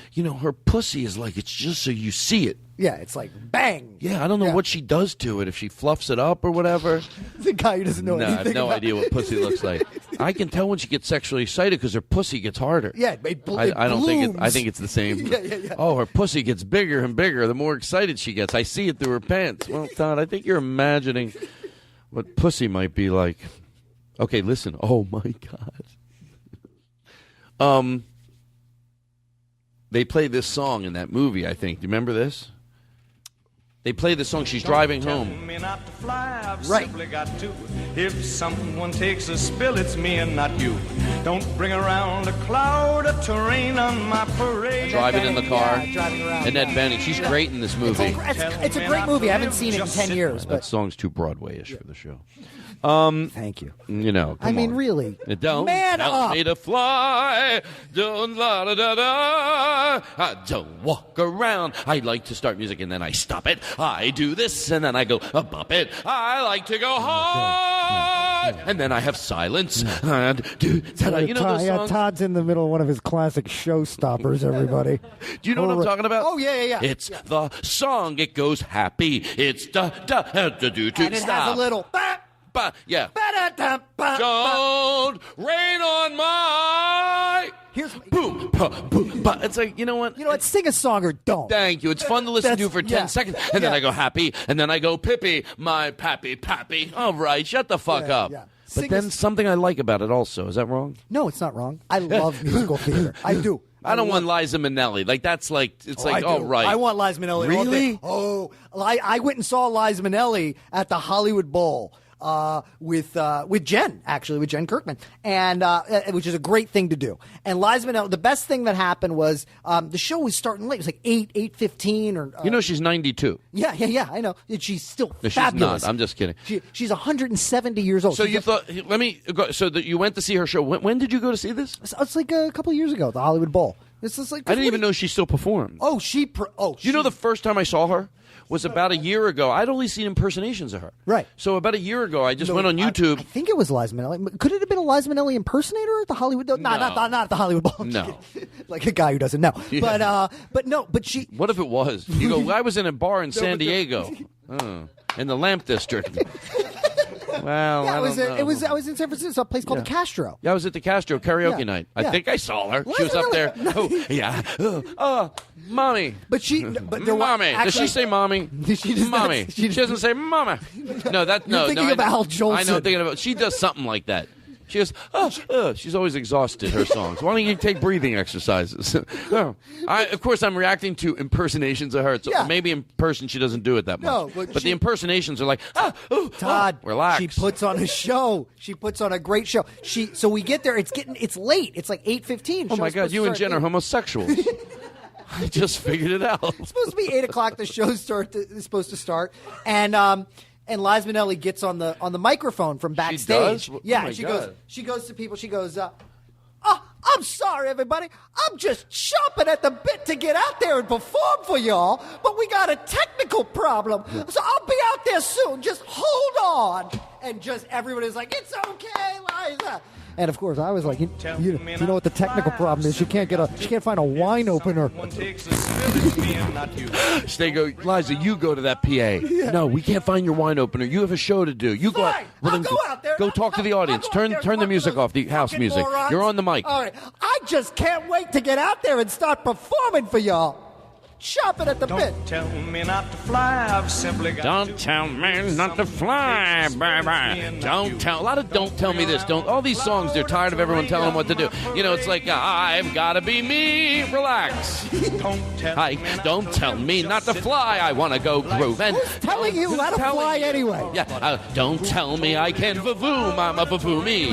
her pussy is like it's just so you see it. Yeah, it's like bang. Yeah, I don't know what she does to it. If she fluffs it up or whatever. The guy who doesn't know anything. I have no idea what pussy looks like. I can tell when she gets sexually excited because her pussy gets harder. Yeah, I don't think I think it's the same. Yeah. Oh, her pussy gets bigger and bigger the more excited she gets. I see it through her pants. Well, Todd, I think you're imagining what pussy might be like. Okay, listen. Oh my God. They play this song in that movie, I think. Do you remember this? They play the song. She's driving home. Tell me not to fly, I've Right. simply got to. If someone takes a spill, it's me and not you. Don't bring around a cloud of terrain on my parade. Driving in the car. Yeah, driving around. Annette Bening. She's great in this movie. It's a great movie. I haven't seen it in 10 years. That But song's too Broadway-ish for the show. thank you. Come on. Really. Don't Man tell up. me to fly. Don't la da da da. I don't walk around. I like to start music and then I stop it. I do this and then I go bump it. I like to go hard and then I have silence. And do those songs? Todd's in the middle of one of his classic showstoppers. Everybody. Do you know what I'm talking about? Oh yeah. It's the song. It goes happy. It's da da da da do And it has a little. Yeah. Don't Don't rain on my. Here's Boom, boom. But it's like, you know what? Sing a song or don't. Thank you. It's fun to listen to for 10 seconds. And then I go happy. And then I go Pippi, my pappy. All right, shut the fuck up. Yeah. But then something I like about it also. Is that wrong? No, it's not wrong. I love musical theater. I do. I don't want Liza Minnelli. Like, that's like, it's I oh, do. right. I want Liza Minnelli. Really? All day. Oh, I went and saw Liza Minnelli at the Hollywood Bowl. With Jen, actually, with Jen Kirkman, and which is a great thing to do. And Liza Minnelli, the best thing that happened was the show was starting late. It was like 8:15 or. She's 92. Yeah, I know. And she's still No, fabulous. she's not. I'm just kidding. She's 170 years old. So you thought? Let me go. So that you went to see her show. When did you go to see this? It's like a couple of years ago, the Hollywood Bowl. This is like. I didn't even know she still performed. Oh, You know, the first time I saw her was about a year ago. I'd only seen impersonations of her. Right. So about a year ago, I just went on YouTube. I think it was Liza Minnelli. Could it have been a Liza Minnelli impersonator at the Hollywood? No, not at the Hollywood Bowl. No. Like a guy who doesn't know. Yeah. But she. What if it was? You go, I was in a bar in San Diego. In the Lamp District. Well, Yeah, I don't know. I was in San Francisco, a place called the Castro. Yeah, I was at the Castro karaoke Yeah. night. I Yeah. think I saw her. She was up there. Oh, yeah. Mommy. But there Mommy. Does she say mommy? She does not- Mommy. she She doesn't say mama. No, You're thinking of Al Jolson. I know. I'm thinking about. She does something like that. She goes, she's always exhausted, her songs. Why don't you take breathing exercises? Of course, I'm reacting to impersonations of her. So Yeah. maybe in person she doesn't do it that much. No, but the impersonations are like, Todd, relax. she puts on a show. She puts on a great show. So we get there. It's late. It's like 8:15. Oh my God, you and Jen are homosexuals. I just figured it out. It's supposed to be 8:00. The show is supposed to start, and Liza Minnelli gets on the microphone from backstage. She does? Yeah, Oh my she God. goes to people. She goes, I'm sorry, everybody. I'm just chomping at the bit to get out there and perform for y'all, but we got a technical problem, so I'll be out there soon. Just hold on. And just everybody's like, it's okay, Liza. And of course, I was like, you know what the technical problem is? She can't find a wine opener. They go, Liza, you go to that PA. No, we can't find your wine opener. You have a show to do. You go out. Well, I'll go out there. Go talk to the audience. Turn the music off, the house music. Morons. You're on the mic. All right. I just can't wait to get out there and start performing for y'all. Chopping at the bit. Don't tell me not to fly. I've simply got Don't tell me not to fly, baby. Don't tell. A lot of don't tell me this. Don't. All these songs, they're tired of everyone telling them what to do. You know, it's like I've got to be me. Relax. Don't tell me not to fly. I want to go groove. And who's telling you how to fly anyway? Yeah. Don't tell me I can vavoom. I'm a vavoomie.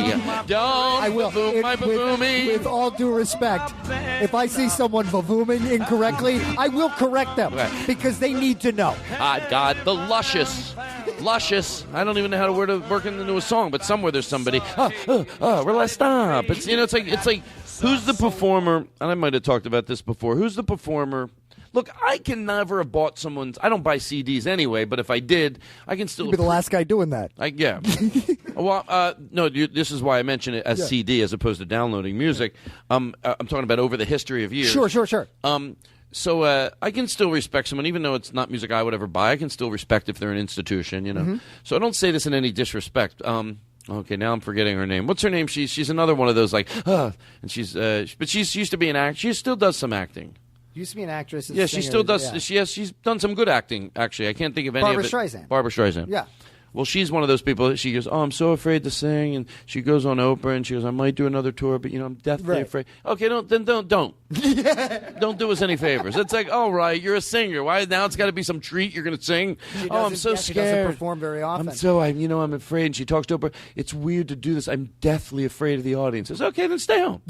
I will. Vavoom my vavoomie. With all due respect, if I see someone vavooming incorrectly, I will correct them because they need to know. God, the luscious. I don't even know how to word it working into a song, but somewhere there's somebody. Let's stop. It's it's like who's the performer? And I might have talked about this before. Who's the performer? Look, I can never have bought someone's. I don't buy CDs anyway, but if I did, I can still. You'd be the last guy doing that. Yeah. Well, no. This is why I mention it as CD as opposed to downloading music. I'm talking about over the history of years. Sure. So I can still respect someone, even though it's not music I would ever buy. I can still respect if they're an institution, you know. Mm-hmm. So I don't say this in any disrespect. Okay, now I'm forgetting her name. What's her name? She's another one of those like, and but she used to be an actor. She still does some acting. Used to be an actress. Yeah, she still does. Yeah. She's done some good acting. Actually, I can't think of any Barbra of it. Streisand. Barbra Streisand. Yeah. Well, she's one of those people that she goes, I'm so afraid to sing, and she goes on Oprah, and she goes, I might do another tour, but, I'm deathly afraid. Okay, don't. Don't do us any favors. It's like, all right, you're a singer. Why now it's got to be some treat you're going to sing? I'm so scared. She doesn't perform very often. I'm afraid. And she talks to Oprah. It's weird to do this. I'm deathly afraid of the audience. It's okay, then stay home.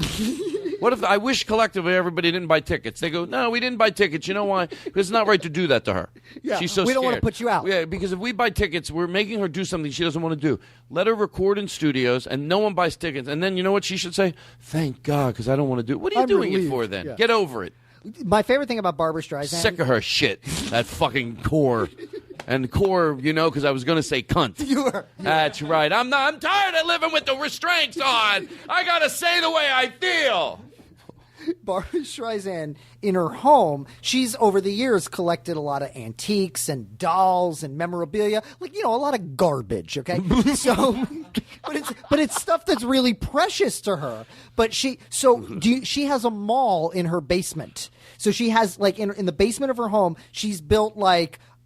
What if I wish collectively everybody didn't buy tickets? They go, no, we didn't buy tickets. You know why? Because it's not right to do that to her. Yeah, she's so we scared. don't want to put you out. Yeah, because if we buy tickets, we're making her do something she doesn't want to do. Let her record in studios, and no one buys tickets. And then you know what she should say? Thank God, because I don't want to do it. What are you doing it for then? Yeah. Get over it. My favorite thing about Barbra Streisand. Sick of her shit. That fucking core. And core, because I was going to say cunt. You were. That's right. I'm tired of living with the restraints on. I got to say the way I feel. Barbra Streisand, in her home, she's over the years collected a lot of antiques and dolls and memorabilia, a lot of garbage. Okay, so, but it's stuff that's really precious to her. But she has a mall in her basement. So she has in the basement of her home, she's built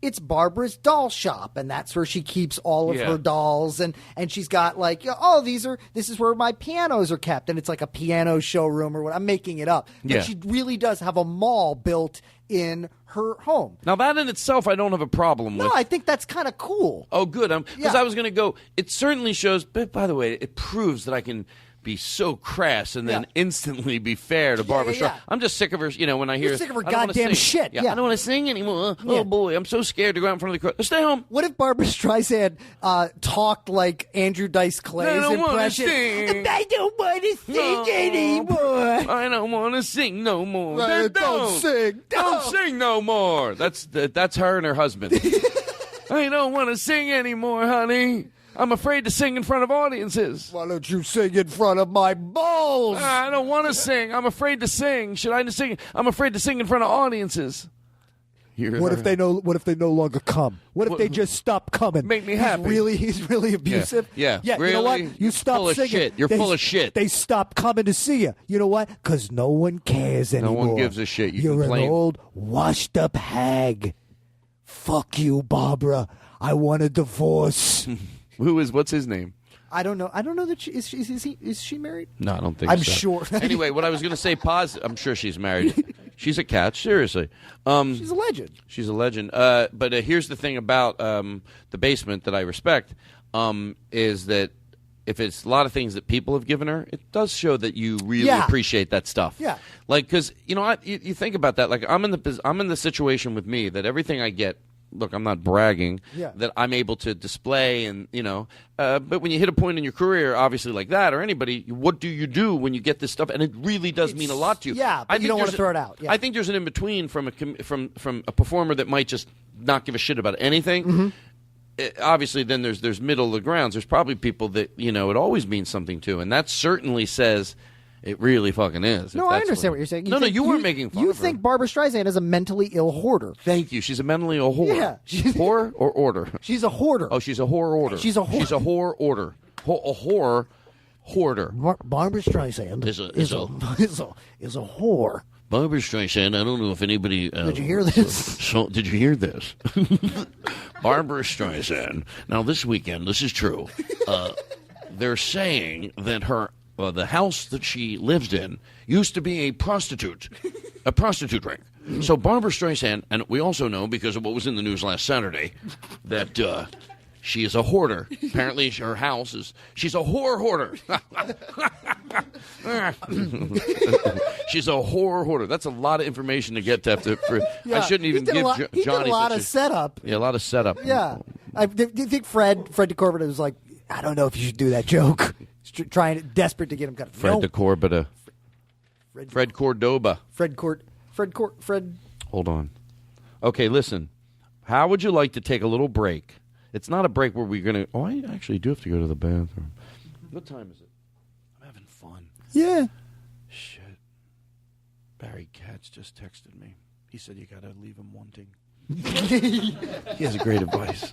it's Barbara's doll shop, and that's where she keeps all of her dolls, and she's got this is where my pianos are kept, and it's like a piano showroom or what. I'm making it up, but she really does have a mall built in her home. Now that in itself, I don't have a problem with. No, I think that's kind of cool. Oh, good, because I was going to go. It certainly shows. But by the way, it proves that I can be so crass and then instantly be fair to Barbra Streisand. I'm just sick of her, when I hear... You're sick of her goddamn shit. Yeah. I don't want to sing anymore. Oh, boy, I'm so scared to go out in front of the crowd. Stay home. What if Barbra Streisand talked like Andrew Dice Clay's impression? I don't want to sing anymore. I don't want to sing no more. Don't sing. Don't sing no more. That's her and her husband. I don't want to sing anymore, honey. I'm afraid to sing in front of audiences. Why don't you sing in front of my balls? I don't want to sing. I'm afraid to sing. Should I sing? I'm afraid to sing in front of audiences. What if they no longer come? What if they just stop coming? Make me happy. He's really abusive. Yeah. Really? You know what? You stop full singing. Of shit. You're full of shit. They stop coming to see you. You know what? Because no one cares anymore. No one gives a shit. You're an old, washed-up hag. Fuck you, Barbara. I want a divorce. What's his name? I don't know. I don't know that is she married? No, I don't think so. I'm sure. Anyway, what I was going to say, I'm sure she's married. She's a catch, seriously. She's a legend. She's a legend. But here's the thing about the basement that I respect is that if it's a lot of things that people have given her, it does show that you really appreciate that stuff. Yeah. Because you think about that. I'm in the situation with me that everything I get. Look, I'm not bragging that I'm able to display and, but when you hit a point in your career, obviously like that or anybody, what do you do when you get this stuff? And it really does mean a lot to you. Yeah, but you don't want to throw it out. Yeah. I think there's an in-between from a performer that might just not give a shit about anything. Mm-hmm. obviously then there's middle of the grounds. There's probably people that, it always means something to, and that certainly says it really fucking is. No, I understand what you're saying. You weren't making fun You of her. think Barbara Streisand is a mentally ill hoarder. Thank you. She's a mentally ill whore. Yeah. Whore or order? She's a hoarder. Oh, she's a whore order. She's a whore. She's a whore order. A whore hoarder. Barbara Streisand is a whore. Barbara Streisand, I don't know if anybody... Did you hear this? So, did you hear this? Barbara Streisand. Now, this weekend, this is true. They're saying that the house that she lives in used to be a prostitute ring. So Barbara Streisand, and we also know because of what was in the news last Saturday, that she is a hoarder. Apparently, her house she's a whore hoarder. She's a whore hoarder. That's a lot of information to get to. I shouldn't even give Johnny He did a lot of setup. Yeah, a lot of setup. Yeah. Do you think Fred DeCorbett was like, I don't know if you should do that joke? Desperate to get him cut. Fred DeCorbett. Fred Cordoba. Fred. Hold on. Okay, listen. How would you like to take a little break? It's not a break where we're going to... Oh, I actually do have to go to the bathroom. What time is it? I'm having fun. Yeah. Shit. Barry Katz just texted me. He said you got to leave him wanting. He has great advice.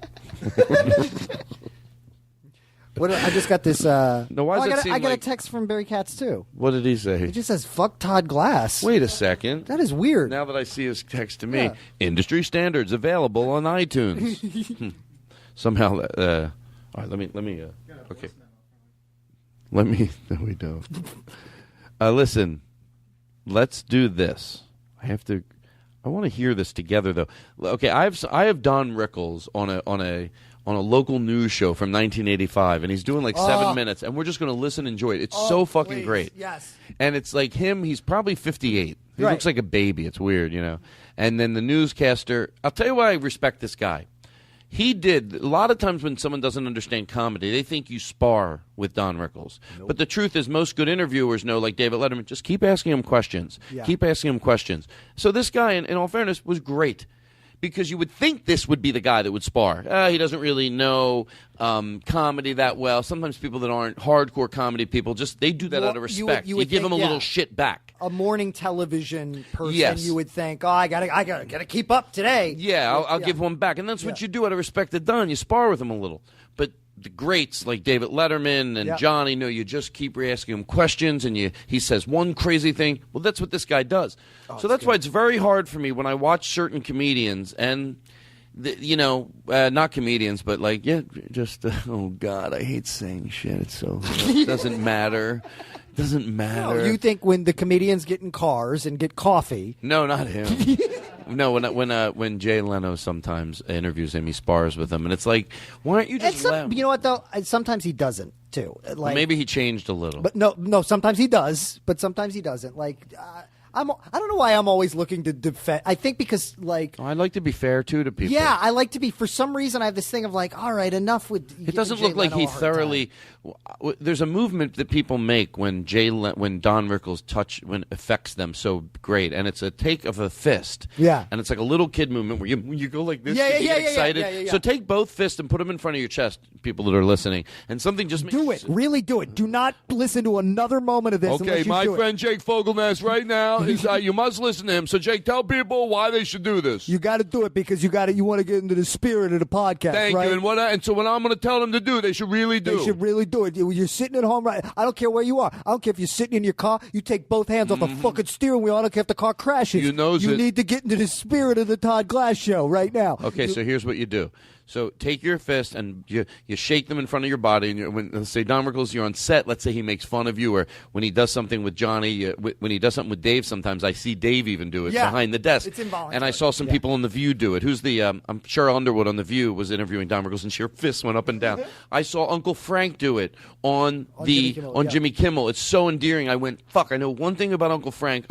I just got this... No, why does I got a text from Barry Katz, too. What did he say? It just says, fuck Todd Glass. Wait a second. That is weird. Now that I see his text to me, industry standards available on iTunes. Somehow, all right, let me, okay. No, we don't. Listen, let's do this. I want to hear this together, though. Okay, I have Don Rickles on a local news show from 1985, and he's doing like 7 minutes, and we're just going to listen and enjoy it. It's so fucking great. Yes. And it's like him, he's probably 58. He looks like a baby. It's weird, And then the newscaster, I'll tell you why I respect this guy. He did, a lot of times when someone doesn't understand comedy, they think you spar with Don Rickles. Nope. But the truth is most good interviewers know, like David Letterman, just keep asking him questions. Yeah. Keep asking him questions. So this guy, in all fairness, was great. Because you would think this would be the guy that would spar. He doesn't really know comedy that well. Sometimes people that aren't hardcore comedy people, they do that out of respect. You give them a little shit back. A morning television person, you would think, I gotta keep up today. Yeah, I'll give one back. And that's what you do out of respect to Don. You spar with him a little. But the greats like David Letterman and Johnny, you just keep asking him questions, and he says one crazy thing. Well, that's what this guy does. So that's why it's very hard for me when I watch certain comedians and, not comedians, but oh, God, I hate saying shit. It's so, it doesn't matter. It doesn't matter. No, you think when the comedians get in cars and get coffee. No, not him. No, when Jay Leno sometimes interviews him, he spars with him, and it's like, why aren't you just laughing? You know what though? Sometimes he doesn't too. Like maybe he changed a little. But no. Sometimes he does, but sometimes he doesn't. Like I don't know why I'm always looking to defend. I think because I like to be fair too to people. Yeah, I like to be. For some reason, I have this thing of like, all right, enough with. It doesn't look like he thoroughly. There's a movement that people make when Don Rickles affects them so great, and it's a take of a fist. Yeah, and it's like a little kid movement where you go like this. Yeah, you get excited. Yeah. So take both fists and put them in front of your chest, people that are listening, and something just do it. Really do it. Do not listen to another moment of this. Okay, my friend Jake Fogelnest right now is you must listen to him. So Jake, tell people why they should do this. You got to do it because you want to get into the spirit of the podcast. Thank you. And so what I'm going to tell them to do, they should really do. They should really do it. You're sitting at home, right? I don't care where you are. I don't care if you're sitting in your car. You take both hands off the fucking steering wheel. I don't care if the car crashes. You need to get into the spirit of the Todd Glass show right now. Okay, so here's what you do. So take your fist and you shake them in front of your body. And let's say Don Rickles, you're on set. Let's say he makes fun of you, or when he does something with Johnny, when he does something with Dave. Sometimes I see Dave even do it behind the desk. It's involuntary. And I saw some people on The View do it. Who's the? I'm Cheryl Underwood on The View was interviewing Don Rickles, and her fists went up and down. I saw Uncle Frank do it on Jimmy Kimmel. It's so endearing. I went, fuck. I know one thing about Uncle Frank.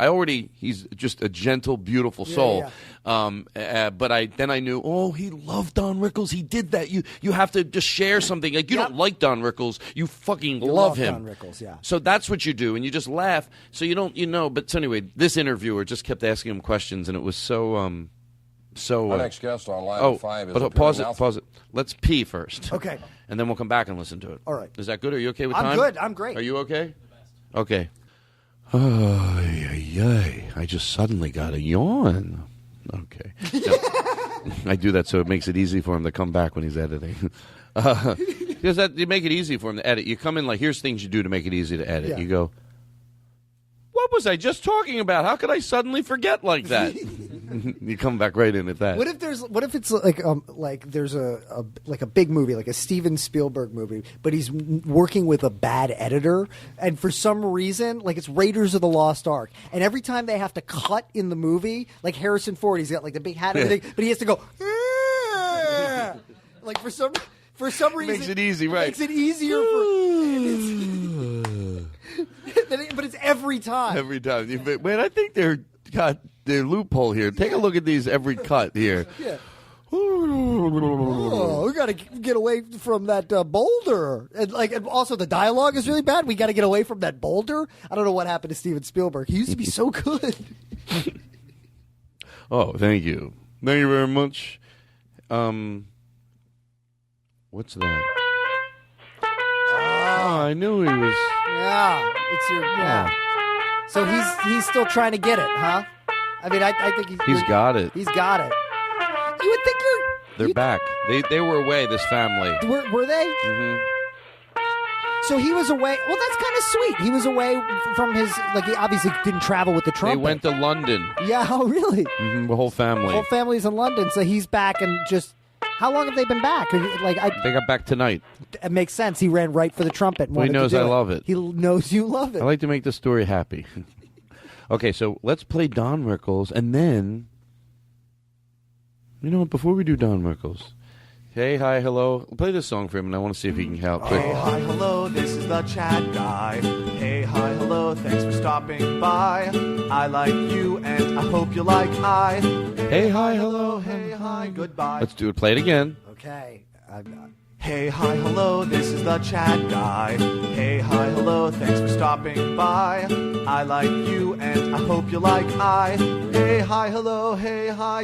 He's just a gentle, beautiful soul. Yeah. But I knew, he loved Don Rickles. He did that. You have to just share something. Like, you don't like Don Rickles. You fucking love him. Don Rickles, yeah. So that's what you do, and you just laugh. So you don't, But so anyway, this interviewer just kept asking him questions, and it was so So Our next guest on Live at 5 is but pause it. Let's pee first. Okay. And then we'll come back and listen to it. All right. Is that good? Are you okay with I'm time? good. I'm great. Are you okay? Okay. Oh, I just suddenly got a yawn. Okay. No. I do that so it makes it easy for him to come back when he's editing. Because you make it easy for him to edit. You come in like, here's things you do to make it easy to edit. Yeah. You go, what was I just talking about? How could I suddenly forget like that? You come back right in at that. What if it's like there's a big movie, like a Steven Spielberg movie, but he's working with a bad editor, and for some reason, like it's Raiders of the Lost Ark, and every time they have to cut in the movie, like Harrison Ford, he's got like the big hat and everything, but he has to go, like for some reason, Makes it easy, right? Makes it easier for. But it's every time. Every time. Man, I think they're got their loophole here. Take a look at these every cut here. Yeah. Oh, we got to get away from that boulder, and also the dialogue is really bad. We got to get away from that boulder. I don't know what happened to Steven Spielberg. He used to be so good. Oh, thank you very much. What's that? Oh, I knew he was. Yeah, it's your yeah. So he's still trying to get it, huh? I mean, I think he's got it. He's got it. You would think They're back. They were away. This family. Were they? Mm-hmm. So he was away. Well, that's kind of sweet. He was away from his. Like he obviously didn't travel with the trumpet. They went to London. Yeah. Oh, really? Mm-hmm, the whole family. The whole family's in London, so he's back and just. How long have they been back? They got back tonight. It makes sense. He ran right for the trumpet. Well, he knows I love it. He knows you love it. I like to make the story happy. Okay, so let's play Don Rickles, and then, you know what, before we do Don Rickles, hey, hi, hello, play this song for him, and I want to see if he can help. Hey, hi, hello, this is the Chat Guy. Hey, hi, hello, thanks for stopping by. I like you, and I hope you like I. Hey, hi, hello, hey, hi, goodbye. Let's do it, play it again. Okay. Hey, hi, hello, this is the Chat Guy. Hey, hi, hello, thanks for stopping by. I like you, and I hope you like I. Hey, hi,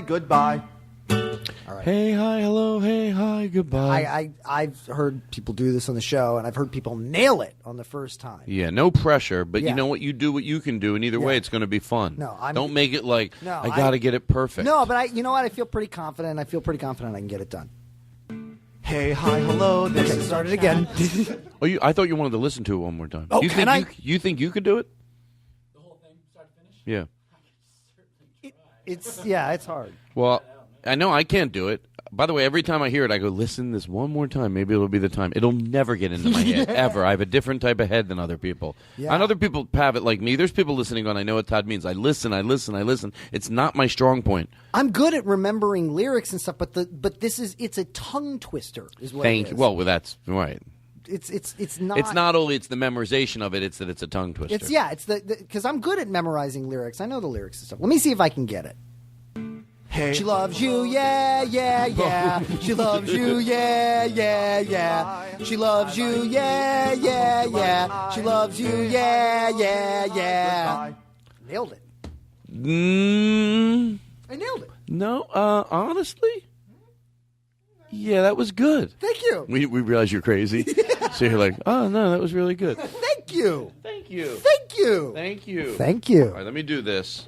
goodbye. All right. Hey, hi, hello, hey, hi, goodbye. I've heard people do this on the show, and I've heard people nail it on the first time. Yeah, no pressure, but Yeah. you know what? You do what you can do, and either way, it's going to be fun. No, don't make it like, No, I got to get it perfect. No, but you know what? I feel pretty confident. I can get it done. Hey, hi, hello, this is start it again. I thought you wanted to listen to it one more time. Oh, you can think I? You think you could do it? The whole thing, start to finish? Yeah. It's hard. Well, I know I can't do it. By the way, every time I hear it, I go, listen this one more time. Maybe it'll be the time. It'll never get into my head, ever. I have a different type of head than other people. Yeah. And other people have it like me. There's people listening going, I know what Todd means. I listen. It's not my strong point. I'm good at remembering lyrics and stuff, but it's a tongue twister is what Thank it you. is. Well, that's right. It's not. It's not only the memorization of it, it's that it's a tongue twister. It's because I'm good at memorizing lyrics. I know the lyrics and stuff. Let me see if I can get it. Hey, She loves you, yeah, yeah, yeah. She loves you, yeah, yeah, yeah. She loves you, yeah, yeah, yeah. She loves you, yeah, yeah, yeah. Nailed it. I nailed it. No, honestly, yeah, that was good. Thank you. We realize you're crazy, so you're like, oh no, that was really good. Thank you. Thank you. Thank you. Thank you. Thank you. All right, let me do this.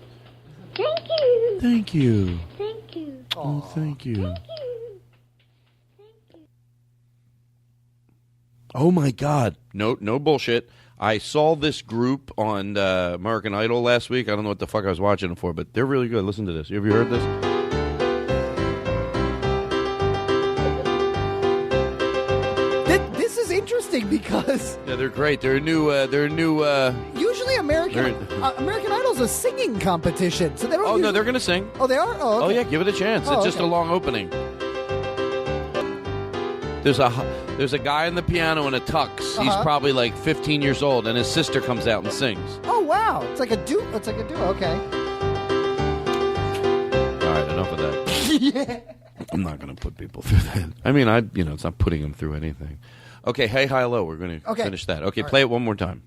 Thank you. Thank you. Thank you. Oh, thank you. Thank you. Oh my God! No bullshit. I saw this group on American Idol last week. I don't know what the fuck I was watching it for, but they're really good. Listen to this. Have you heard this? This is interesting because Yeah, they're great. They're a new. usually American Idol's a singing competition, so they don't. Oh no, usually- they're gonna sing. Oh, they are. Oh, okay. Oh yeah, give it a chance. Oh, It's just okay. a long opening. There's a guy on the piano in a tux. He's Uh-huh. probably like 15 years old, and his sister comes out and sings. Oh wow, it's like a duo. Okay. All right, enough of that. Yeah. I'm not going to put people through that. I mean, it's not putting them through anything. Okay, hey, hi, hello. We're going to Okay. finish that. Okay, All play it one more time.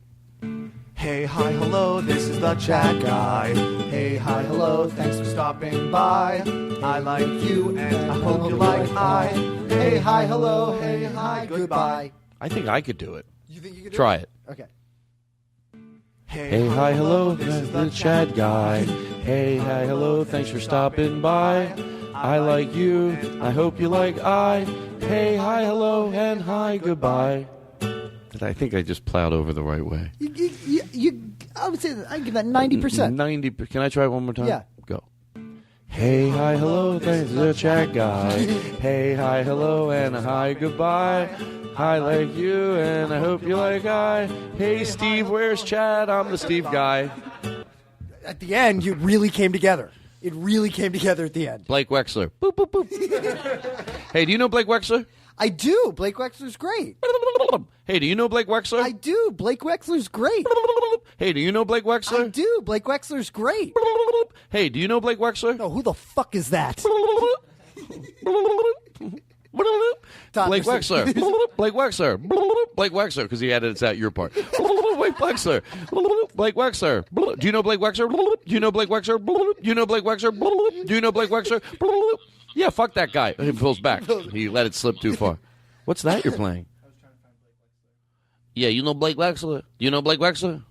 Hey, hi, hello, this is the chat guy. Hey, hi, hello, thanks for stopping by. I like you and I hope you like I. Hey, hi, hello, hey, hi, goodbye. I think I could do it. You think you could do Try it? it. Okay. Hey, hi, hello, this is the Chad guy. Hey, hi, hello, thanks for stopping by. I like you, I hope you like I. Hey, hi, hello, and hi, goodbye. I think I just plowed over the right way. I would say I give that 90%. 90. Can I try it one more time? Yeah. Go. Hey, hi, hello, thanks to the chat guy. Hey, hi, hello, and hi, goodbye. I like you, and I hope you like I. Hey, Steve, where's Chad? I'm the Steve guy. At the end, you really came together. It really came together at the end. Blake Wexler. Boop, boop, boop. Hey, do you know Blake Wexler? I do. Blake Wexler's great. Hey, do you know Blake Wexler? I do. Blake Wexler's great. Hey, do you know Blake Wexler? I do. Blake Wexler's great. Hey, do you know Blake Wexler? No, who the fuck is that? Todd, Blake Wexler. Blake Wexler. Blake Wexler, because he added it's at your part. Blake Wexler. Blake Wexler. Do you know Blake Wexler? Do you know Blake Wexler? Do you know Blake Wexler? Do you know Blake Wexler? Yeah, fuck that guy. He pulls back. He let it slip too far. What's that you're playing? Yeah, you know Blake Wexler. Do you know Blake Wexler?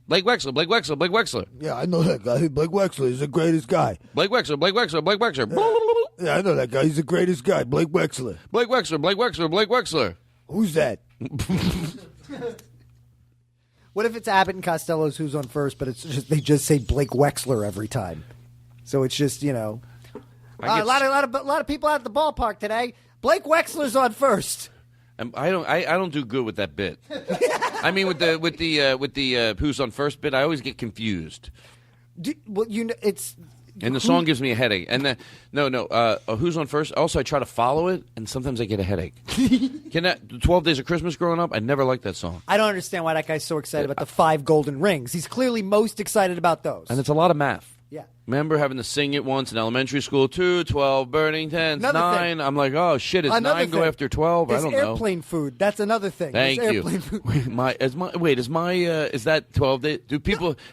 Blake Wexler, Blake Wexler, Blake Wexler. Yeah, I know that guy. Blake Wexler is the greatest guy. Blake Wexler, Blake Wexler, Blake Wexler. Yeah, I know that guy. He's the greatest guy. Blake Wexler. Blake Wexler, Blake Wexler, Blake Wexler. Who's that? What if it's Abbott and Costello's Who's on First, but it's just they just say Blake Wexler every time? So it's just, you know, a lot of people out at the ballpark today. Blake Wexler's on first. I don't do good with that bit. I mean, with the Who's on First bit, I always get confused. And the song gives me a headache. And then Who's on First? Also, I try to follow it, and sometimes I get a headache. 12 Days of Christmas growing up, I never liked that song. I don't understand why that guy's so excited about the 5 golden rings. He's clearly most excited about those. And it's a lot of math. Yeah. Remember having to sing it once in elementary school? 2, 12, burning 10, 9. I'm like, oh, shit, is 9 go after 12? I don't know. Airplane food. That's another thing. Thank you. Food. Is that 12 day?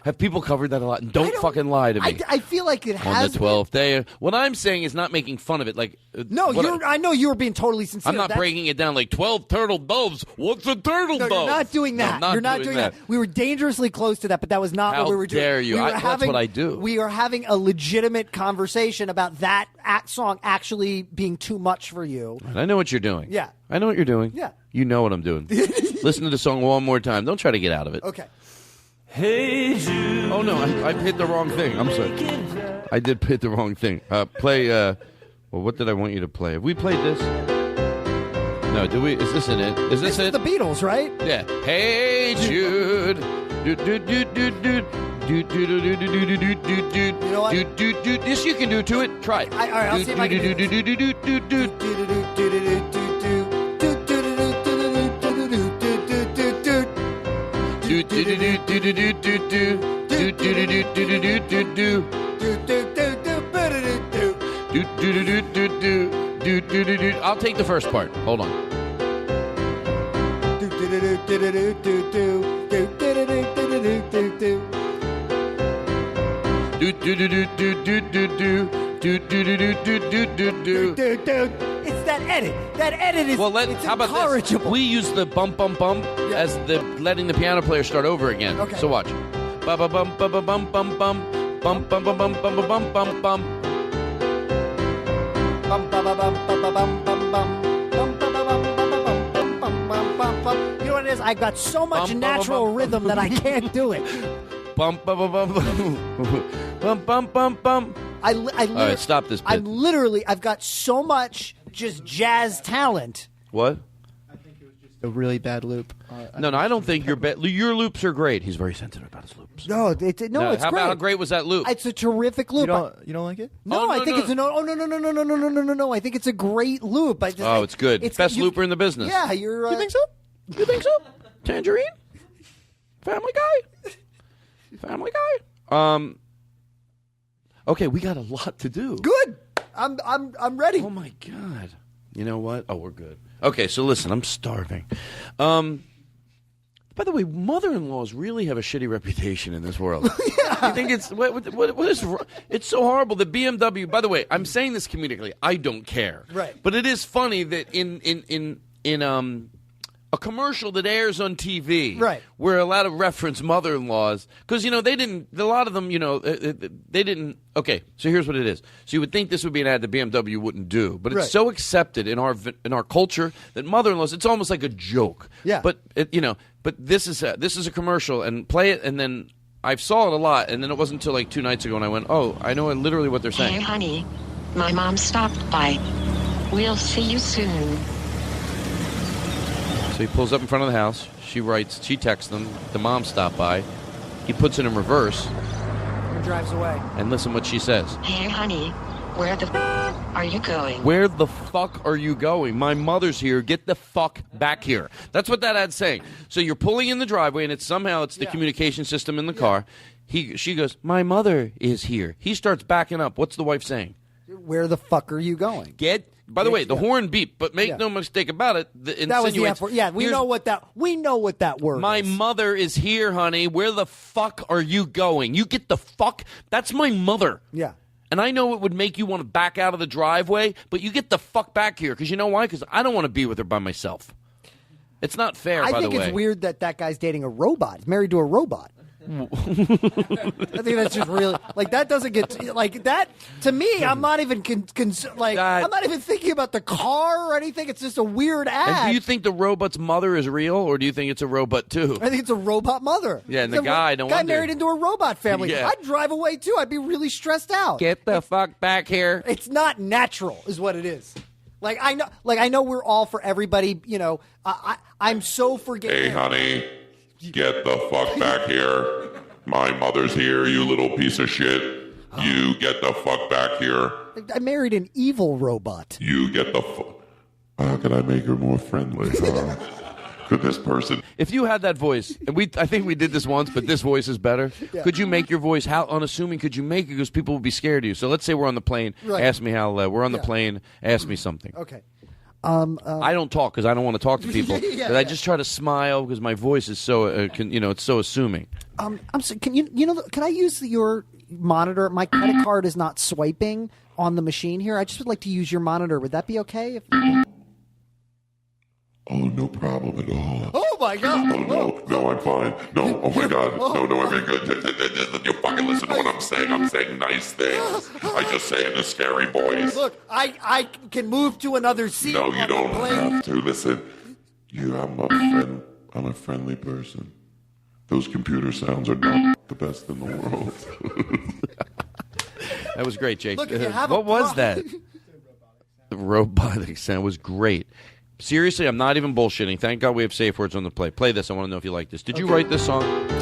Have people covered that a lot? And don't fucking lie to me. I feel like it has. On the 12th day. What I'm saying is not making fun of it. Like I know you were being totally sincere. I'm not breaking it down like 12 turtle doves. What's a turtle dove? You're not doing that. No, you're not doing that. We were dangerously close to that, but that was not what we were doing. How dare you? That's what I do. We are having a legitimate conversation about that song actually being too much for you. I know what you're doing. Yeah. I know what you're doing. Yeah. You know what I'm doing. Listen to the song one more time. Don't try to get out of it. Okay. Hey Jude. Oh, no, I've hit the wrong thing. I'm sorry. I did hit the wrong thing. Play, what did I want you to play? Have we played this? No, did we? Is this in it? Is this it? The Beatles, right? Yeah. Hey Jude. You know what? This you can do to it. Try it. All right, I'll see if I can do. I'll take the first part. Hold on. It's that edit. That edit is how about incorrigible. This? We use the bump as the letting the piano player start over again. Okay. So watch. Ba ba bum ba ba bum bum bum bum bum bum bum bum bum bum bum. You know what it is? I've got so much natural rhythm that I can't do it. Bum bum bum bum bum bum bum bum. All right, stop this bit. I've got so much just jazz talent. What? I think it was just a really bad loop. No, I don't think your loops are great. He's very sensitive about his loops. No, it's great. How great was that loop? It's a terrific loop. You don't like it? No, I think it's a no. Oh no! I think it's a great loop. It's good. It's best looper in the business. Yeah, you're. You think so? You think so? Tangerine? Family Guy? Family Guy? Okay, we got a lot to do. Good. I'm ready. Oh my God. You know what? Oh, we're good. Okay, so listen, I'm starving. By the way, mother-in-laws really have a shitty reputation in this world. I think it's what is it's so horrible that BMW. By the way, I'm saying this comedically. I don't care. Right. But it is funny that in a commercial that airs on TV, right, we're allowed to reference mother-in-laws because they didn't. A lot of them, they didn't. Okay, so here's what it is. So you would think this would be an ad that BMW wouldn't do, but it's so accepted in our culture that mother-in-laws. It's almost like a joke. Yeah. But but this is a commercial, and play it, and then I saw it a lot, and then it wasn't until like 2 nights ago, and I went, oh, I know literally what they're saying. Hey, honey, my mom stopped by. We'll see you soon. So he pulls up in front of the house. She texts them. The mom stopped by. He puts it in reverse. And drives away. And listen what she says. Hey, honey, where the are you going? Where the fuck are you going? My mother's here. Get the fuck back here. That's what that ad's saying. So you're pulling in the driveway, and it's the communication system in the car. She goes, my mother is here. He starts backing up. What's the wife saying? Where the fuck are you going? By the way, the horn beep, but make no mistake about it. That was the F word. Yeah, we know what that word My is. mother is here, honey. Where the fuck are you going? You get the fuck. That's my mother. Yeah. And I know it would make you want to back out of the driveway, but you get the fuck back here because you know why? Because I don't want to be with her by myself. It's not fair. I by the think way. it's weird that guy's dating a robot. He's married to a robot. I think that's just really that doesn't get that to me. I'm not even I'm not even thinking about the car or anything. It's just a weird ad. And do you think the robot's mother is real, or do you think it's a robot too? I think it's a robot mother. Yeah, and the guy married into a robot family. Yeah. I'd drive away too. I'd be really stressed out. Get the fuck back here. It's not natural, is what it is. I know we're all for everybody. I'm so forgiving. Hey, honey. Get the fuck back here. My mother's here, you little piece of shit. You get the fuck back here. I married an evil robot. You get the fuck. How can I make her more friendly? Could this person... If you had that voice, and I think we did this once, but this voice is better. Yeah. Could you make your voice, how unassuming could you make it? Because people would be scared of you. So let's say we're on the plane. Right. Ask me how, we're on the plane. Ask me something. Okay. I don't talk because I don't want to talk to people. I just try to smile because my voice is so, it's so assuming. I'm sorry, can I use your monitor? My credit card is not swiping on the machine here. I just would like to use your monitor. Would that be okay? Oh, no problem at all. Oh, my God. Oh, no, I'm fine. No, oh, my God. No, I'm good. You fucking listen to what I'm saying. I'm saying nice things. I just say it in a scary voice. Look, I can move to another seat. No, you don't have to. Listen, I'm a friendly person. Those computer sounds are not the best in the world. That was great, Jake. Look, what was that? The robotic sound was great. Seriously, I'm not even bullshitting. Thank God we have safe words on the play. Play this. I want to know if you like this. Did you write this song? Be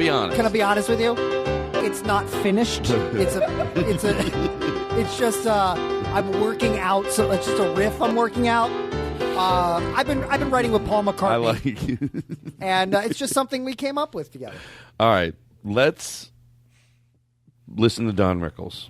honest. Can I be honest with you? It's not finished. It's just I'm working out. So it's just a riff I'm working out. I've been writing with Paul McCartney. I like you. And it's just something we came up with together. All right, let's listen to Don Rickles.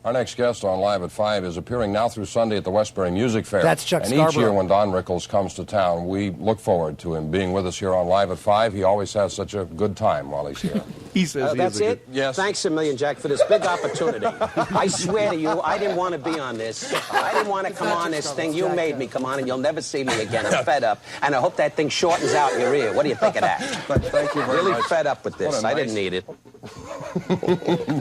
Our next guest on Live at 5 is appearing now through Sunday at the Westbury Music Fair. That's Chuck And Scarborough. each year when Don Rickles comes to town, we look forward to him being with us here on Live at 5. He always has such a good time while he's here. He says that's it? Yes. Thanks a million, Jack, for this big opportunity. I swear to you, I didn't want to be on this. I didn't want to come on this thing. You made me come on, and you'll never see me again. I'm fed up. And I hope that thing shortens out your ear. What do you think of that? Thank you very really much. Fed up with this. I didn't need it.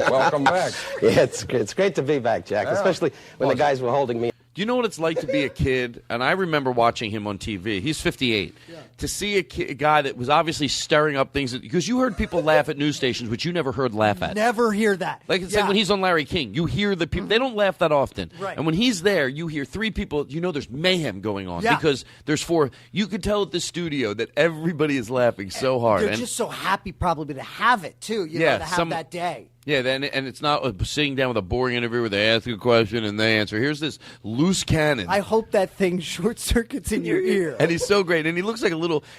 Welcome back. Yeah, it's great to be back, Jack, especially when the guys were holding me. Do you know what it's like to be a kid? And I remember watching him on TV. He's 58. Yeah. To see a guy that was obviously stirring up things. Because you heard people laugh at news stations, which you never heard laugh at. Never hear that. It's like when he's on Larry King. You hear the people. They don't laugh that often. Right. And when he's there, you hear three people. You know there's mayhem going on. Yeah. Because there's four. You could tell at the studio that everybody is laughing so hard. They're just so happy probably to have it, too. To have that day. Yeah, and it's not sitting down with a boring interview where they ask a question and they answer. Here's this loose cannon. I hope that thing short circuits in your ear. And he's so great. And he looks like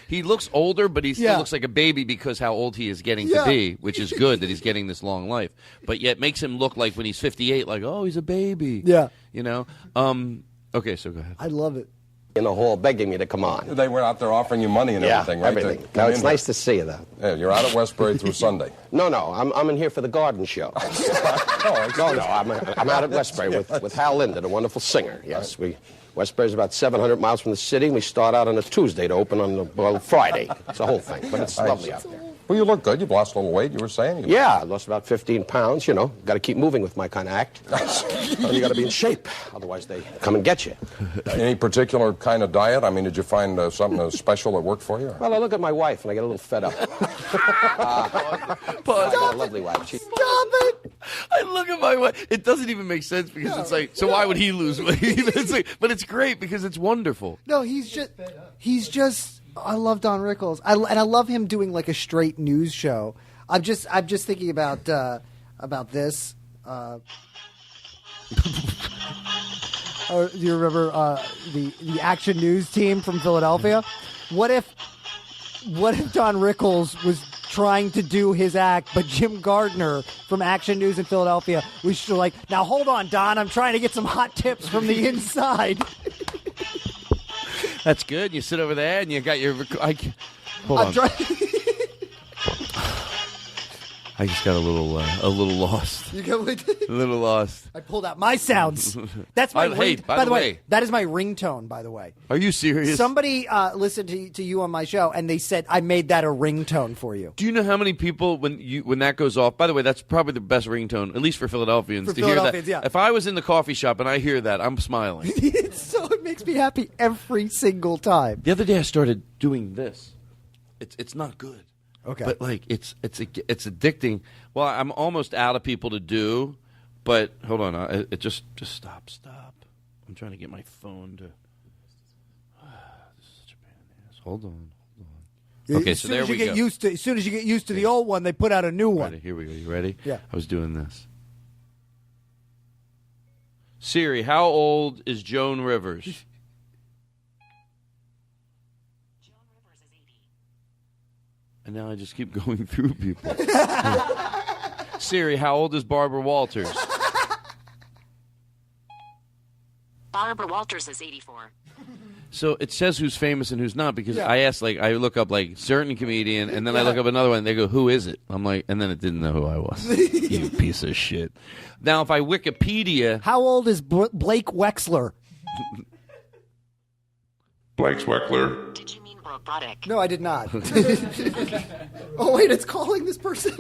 he looks older, but he still looks like a baby because how old he is getting to be, which is good that he's getting this long life. But yet makes him look like when he's 58, like, oh, he's a baby. Yeah. You know? Okay, so go ahead. I love it. in the hall begging me to come on. They were out there offering you money and everything, right? Everything. No, it's nice to see you, though. Yeah, you're out at Westbury through Sunday. No, I'm in here for the garden show. I'm out at Westbury with Hal Linden, a wonderful singer. Yes, Westbury's about 700 miles from the city, and we start out on a Tuesday to open on Friday. It's a whole thing, but it's lovely out there. Well, you look good. You've lost a little weight, you were saying. Yeah, I lost about 15 pounds, you know. Got to keep moving with my kind of act. And you got to be in shape, otherwise they come and get you. Any particular kind of diet? I mean, did you find something special that worked for you? Well, I look at my wife and I get a little fed up. I got a lovely wife. Stop it! I look at my wife. It doesn't even make sense because it's like, so why would he lose weight? It's like, but it's great because it's wonderful. No, he's just. I love Don Rickles, and I love him doing like a straight news show. I'm just thinking about this. Do you remember the Action News team from Philadelphia? What if Don Rickles was trying to do his act, but Jim Gardner from Action News in Philadelphia was just like, now hold on, Don, I'm trying to get some hot tips from the inside. That's good. You sit over there and you got your. Hold on. I just got a little lost. You go with a little lost. I pulled out my sounds. That's my by the way, that is my ringtone. By the way, are you serious? Somebody listened to you on my show and they said I made that a ringtone for you. Do you know how many people when that goes off? By the way, that's probably the best ringtone, at least for Philadelphians. For to Philadelphians, hear that. yeah. If I was in the coffee shop and I hear that, I'm smiling. It makes me happy every single time. The other day I started doing this. It's not good. Okay. But like it's addicting. Well, I'm almost out of people to do, but hold on. It just stop. I'm trying to get my phone to. This is such a pain in the ass. Hold on. Okay, so there we go. As soon as you get used to the old one, they put out a new one. Here we go. You ready? Yeah. I was doing this. Siri, how old is Joan Rivers? And now I just keep going through people. Siri, how old is Barbara Walters? Barbara Walters is 84. So it says who's famous and who's not because I asked, like, I look up, like, certain comedian, and then I look up another one, and they go, who is it? I'm like, and then it didn't know who I was. You piece of shit. Now, if I Wikipedia... How old is Blake Wexler? Blake Weckler. Did you mean robotic? No, I did not. Oh, wait, it's calling this person?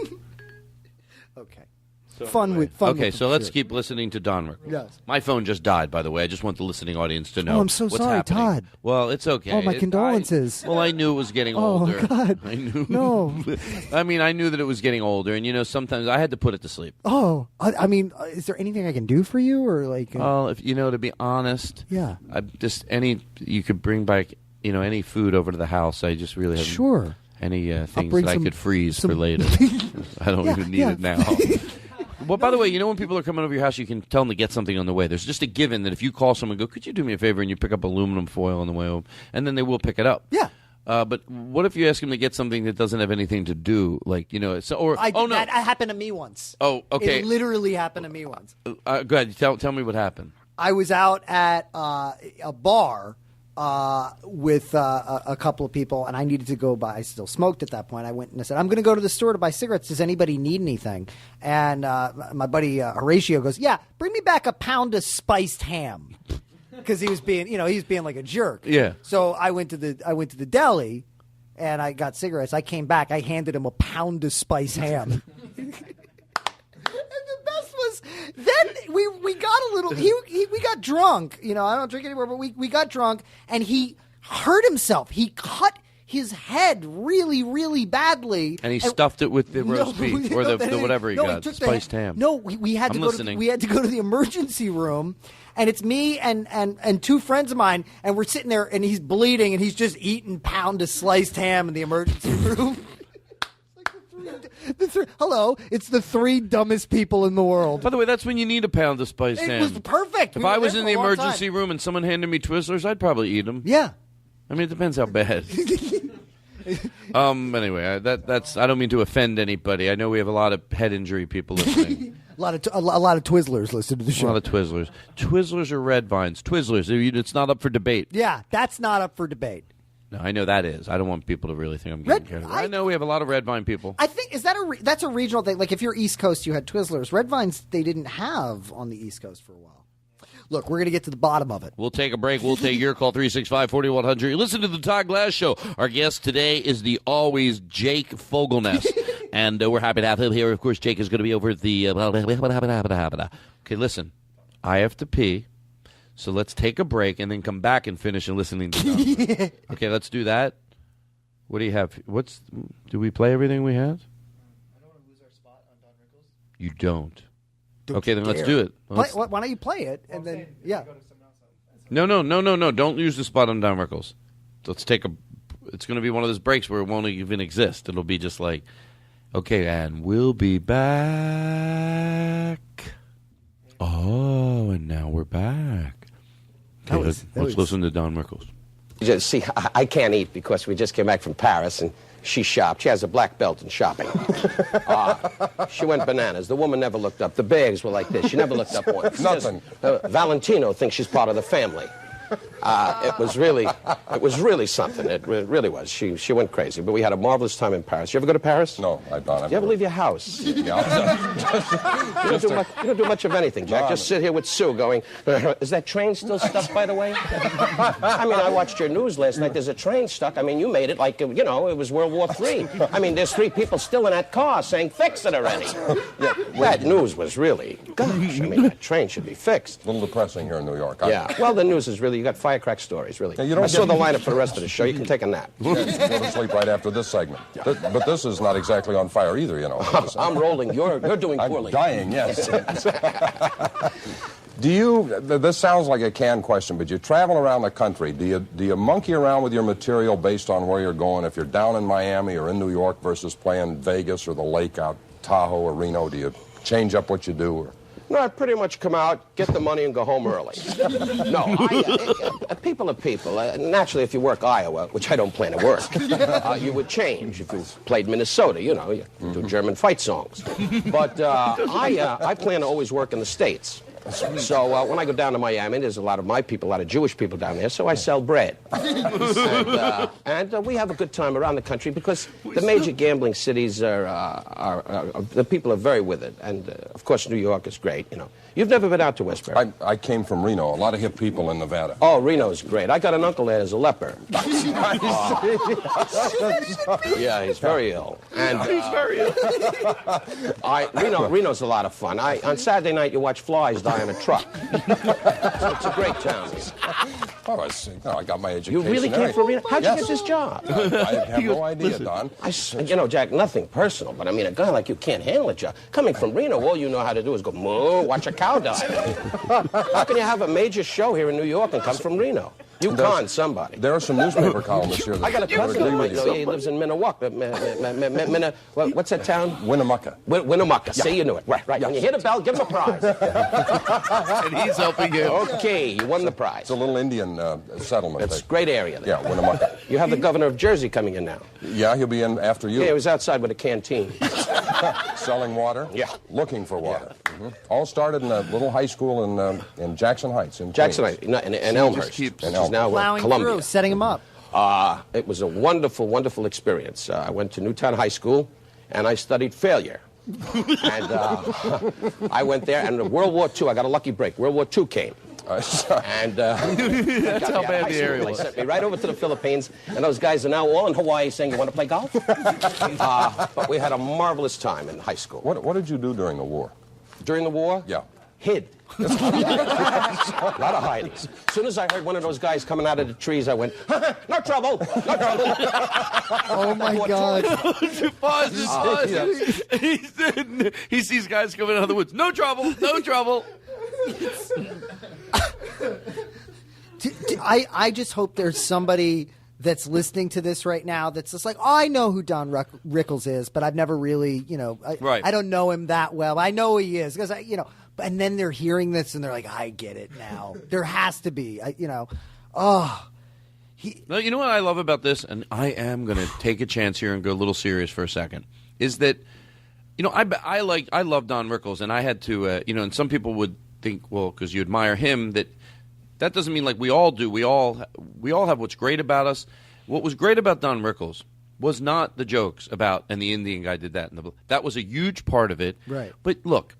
Okay. Fun. Okay, so let's keep listening to Don Rickles. Yes. My phone just died, by the way. I just want the listening audience to know. Oh, I'm so what's sorry, happening. Todd. Well, it's okay. Oh, my condolences. Well, I knew it was getting Oh, older. God. I knew. No. I mean, I knew that it was getting older, and sometimes I had to put it to sleep. Oh, I mean, is there anything I can do for you, or like? Well, if to be honest, yeah. You could bring back any food over to the house. I just really have any things that I could freeze for later. I don't even need it now. Well, by the way, when people are coming over your house, you can tell them to get something on the way. There's just a given that if you call someone and go, could you do me a favor, and you pick up aluminum foil on the way home, and then they will pick it up. Yeah. But what if you ask them to get something that doesn't have anything to do, like, That happened to me once. Oh, okay. It literally happened to me once. Go ahead. Tell me what happened. I was out at a bar with a couple of people, and I needed to go buy. I still smoked at that point. I went and I said, I'm going to go to the store to buy cigarettes. Does anybody need anything? And my buddy Horatio goes, yeah, bring me back a pound of spiced ham. Because he was being, he was being like a jerk. Yeah. So I went to the deli, and I got cigarettes. I came back. I handed him a pound of spiced ham. Then we got a little. We got drunk. I don't drink anymore, but we got drunk, and he hurt himself. He cut his head really, really badly, and he stuffed it with the roast beef or the whatever he got, spiced ham. No, we had to go to the emergency room, and it's me and two friends of mine, and we're sitting there, and he's bleeding, and he's just eating pound of sliced ham in the emergency room. Hello, it's the three dumbest people in the world. By the way, that's when you need a pound of spiced ham. It was perfect. If I was in the emergency room and someone handed me Twizzlers, I'd probably eat them. Yeah. I mean, it depends how bad. Anyway, that's. I don't mean to offend anybody. I know we have a lot of head injury people listening. A lot of Twizzlers listen to the show. A lot of Twizzlers. Twizzlers or Red Vines? Twizzlers. It's not up for debate. Yeah, that's not up for debate. No, I know that is. I don't want people to really think I'm getting carried away. I know we have a lot of Red Vine people. I think that's a regional thing. Like if you're East Coast, you had Twizzlers. Red Vines they didn't have on the East Coast for a while. Look, we're going to get to the bottom of it. We'll take a break. We'll take your call, 365-4100. You listen to the Todd Glass Show. Our guest today is the always Jake Fogelnest. And we're happy to have him here. Of course, Jake is going to be over at the... Okay, listen. I have to pee. So let's take a break and then come back and finish and listening to them. Okay, let's do that. What do you have? Do we play everything we have? I don't want to lose our spot on Don Rickles. You don't. Okay, then let's do it. Why don't you play it and then No. Don't use the spot on Don Rickles. Let's take a. It's going to be one of those breaks where it won't even exist. It'll be just like, okay, and we'll be back. Oh, and now we're back. Okay, let's listen to Don Rickles. See, I can't eat because we just came back from Paris and she shopped. She has a black belt in shopping. She went bananas. The woman never looked up. The bags were like this. She never looked up once. Nothing. Valentino thinks she's part of the family. It was really something. It really was. She went crazy. But we had a marvelous time in Paris. You ever go to Paris? No, I don't. You ever leave your house? Yeah. You don't do much of anything, Jack. Just sit here with Sue going, is that train still stuck, by the way? I mean, I watched your news last night. There's a train stuck. I mean, you made it like, it was World War III. I mean, there's 3 people still in that car saying, fix it already. Yeah, that news was really, gosh, I mean, that train should be fixed. A little depressing here in New York. Yeah, well, the news is really, you got firecrack stories, really. Yeah, I saw the lineup for the rest of the show. You can take a nap. Yeah, you can go to sleep right after this segment. But this is not exactly on fire either, you know. I'm rolling. You're doing poorly. I'm dying, yes. This sounds like a canned question, but you travel around the country. Do you monkey around with your material based on where you're going? If you're down in Miami or in New York versus playing Vegas or the lake out Tahoe or Reno, do you change up what you do? Or? No, I pretty much come out, get the money, and go home early. No, people are people. Naturally, if you work Iowa, which I don't plan to work, you would change. If you played Minnesota, you do German fight songs. But I plan to always work in the States. So when I go down to Miami, there's a lot of my people, a lot of Jewish people down there, so I sell bread. And we have a good time around the country because the major gambling cities the people are very with it. And, of course, New York is great, You've never been out to Westbury? I came from Reno. A lot of hip people in Nevada. Oh, Reno's great. I got an uncle there as a leper. Yeah, he's very ill. And he's very ill. Reno's a lot of fun. On Saturday night, you watch flies die in a truck. So it's a great town. Oh, I got my education. You really came from Reno? How'd you get this job? I have no idea, Don. Jack, nothing personal, but I mean, a guy like you can't handle a job. Coming from Reno, all you know how to do is go, moo, watch a cow die. How can you have a major show here in New York and come from Reno? You con somebody. There are some newspaper columnists here that I got a cousin that might know. He lives in Minnewaca. What's that town? Winnemucca. Winnemucca. Yeah. See, you knew it. Right. Yeah. When you hit a bell, give him a prize. And he's helping you. Okay, you won the prize. It's a little Indian settlement. It's a great area there. Yeah, Winnemucca. You have the governor of Jersey coming in now. Yeah, he'll be in after you. Yeah, he was outside with a canteen. Selling water? Yeah. Looking for water. Yeah. Mm-hmm. All started in a little high school in Jackson Heights. In Heights, in Elmhurst. Which is now Columbia. Through, setting him up. It was a wonderful, wonderful experience. I went to Newtown High School, and I studied failure. And I went there, and World War II, I got a lucky break. World War II came. And that's how bad the area was. They sent me right over to the Philippines, and those guys are now all in Hawaii saying, you want to play golf? But we had a marvelous time in high school. What did you do during the war? During the war? Yeah. Hid. A lot of hiding. As soon as I heard one of those guys coming out of the trees, I went, no trouble, no trouble. Oh, my God. Pause. He sees guys coming out of the woods. No trouble, no trouble. I just hope there's somebody that's listening to this right now that's just like, oh, I know who Don Rickles is, but I've never really, I don't know him that well. I know who he is because and then they're hearing this and they're like, I get it now. There has to be, No, you know what I love about this, and I am going to take a chance here and go a little serious for a second, is that You know, I love Don Rickles, and I had to, you know, and some people would think, well, because you admire him, that doesn't mean like we all do. We all have what's great about us. What was great about Don Rickles was not the jokes about, and the Indian guy did that. And that was a huge part of it. Right. But look,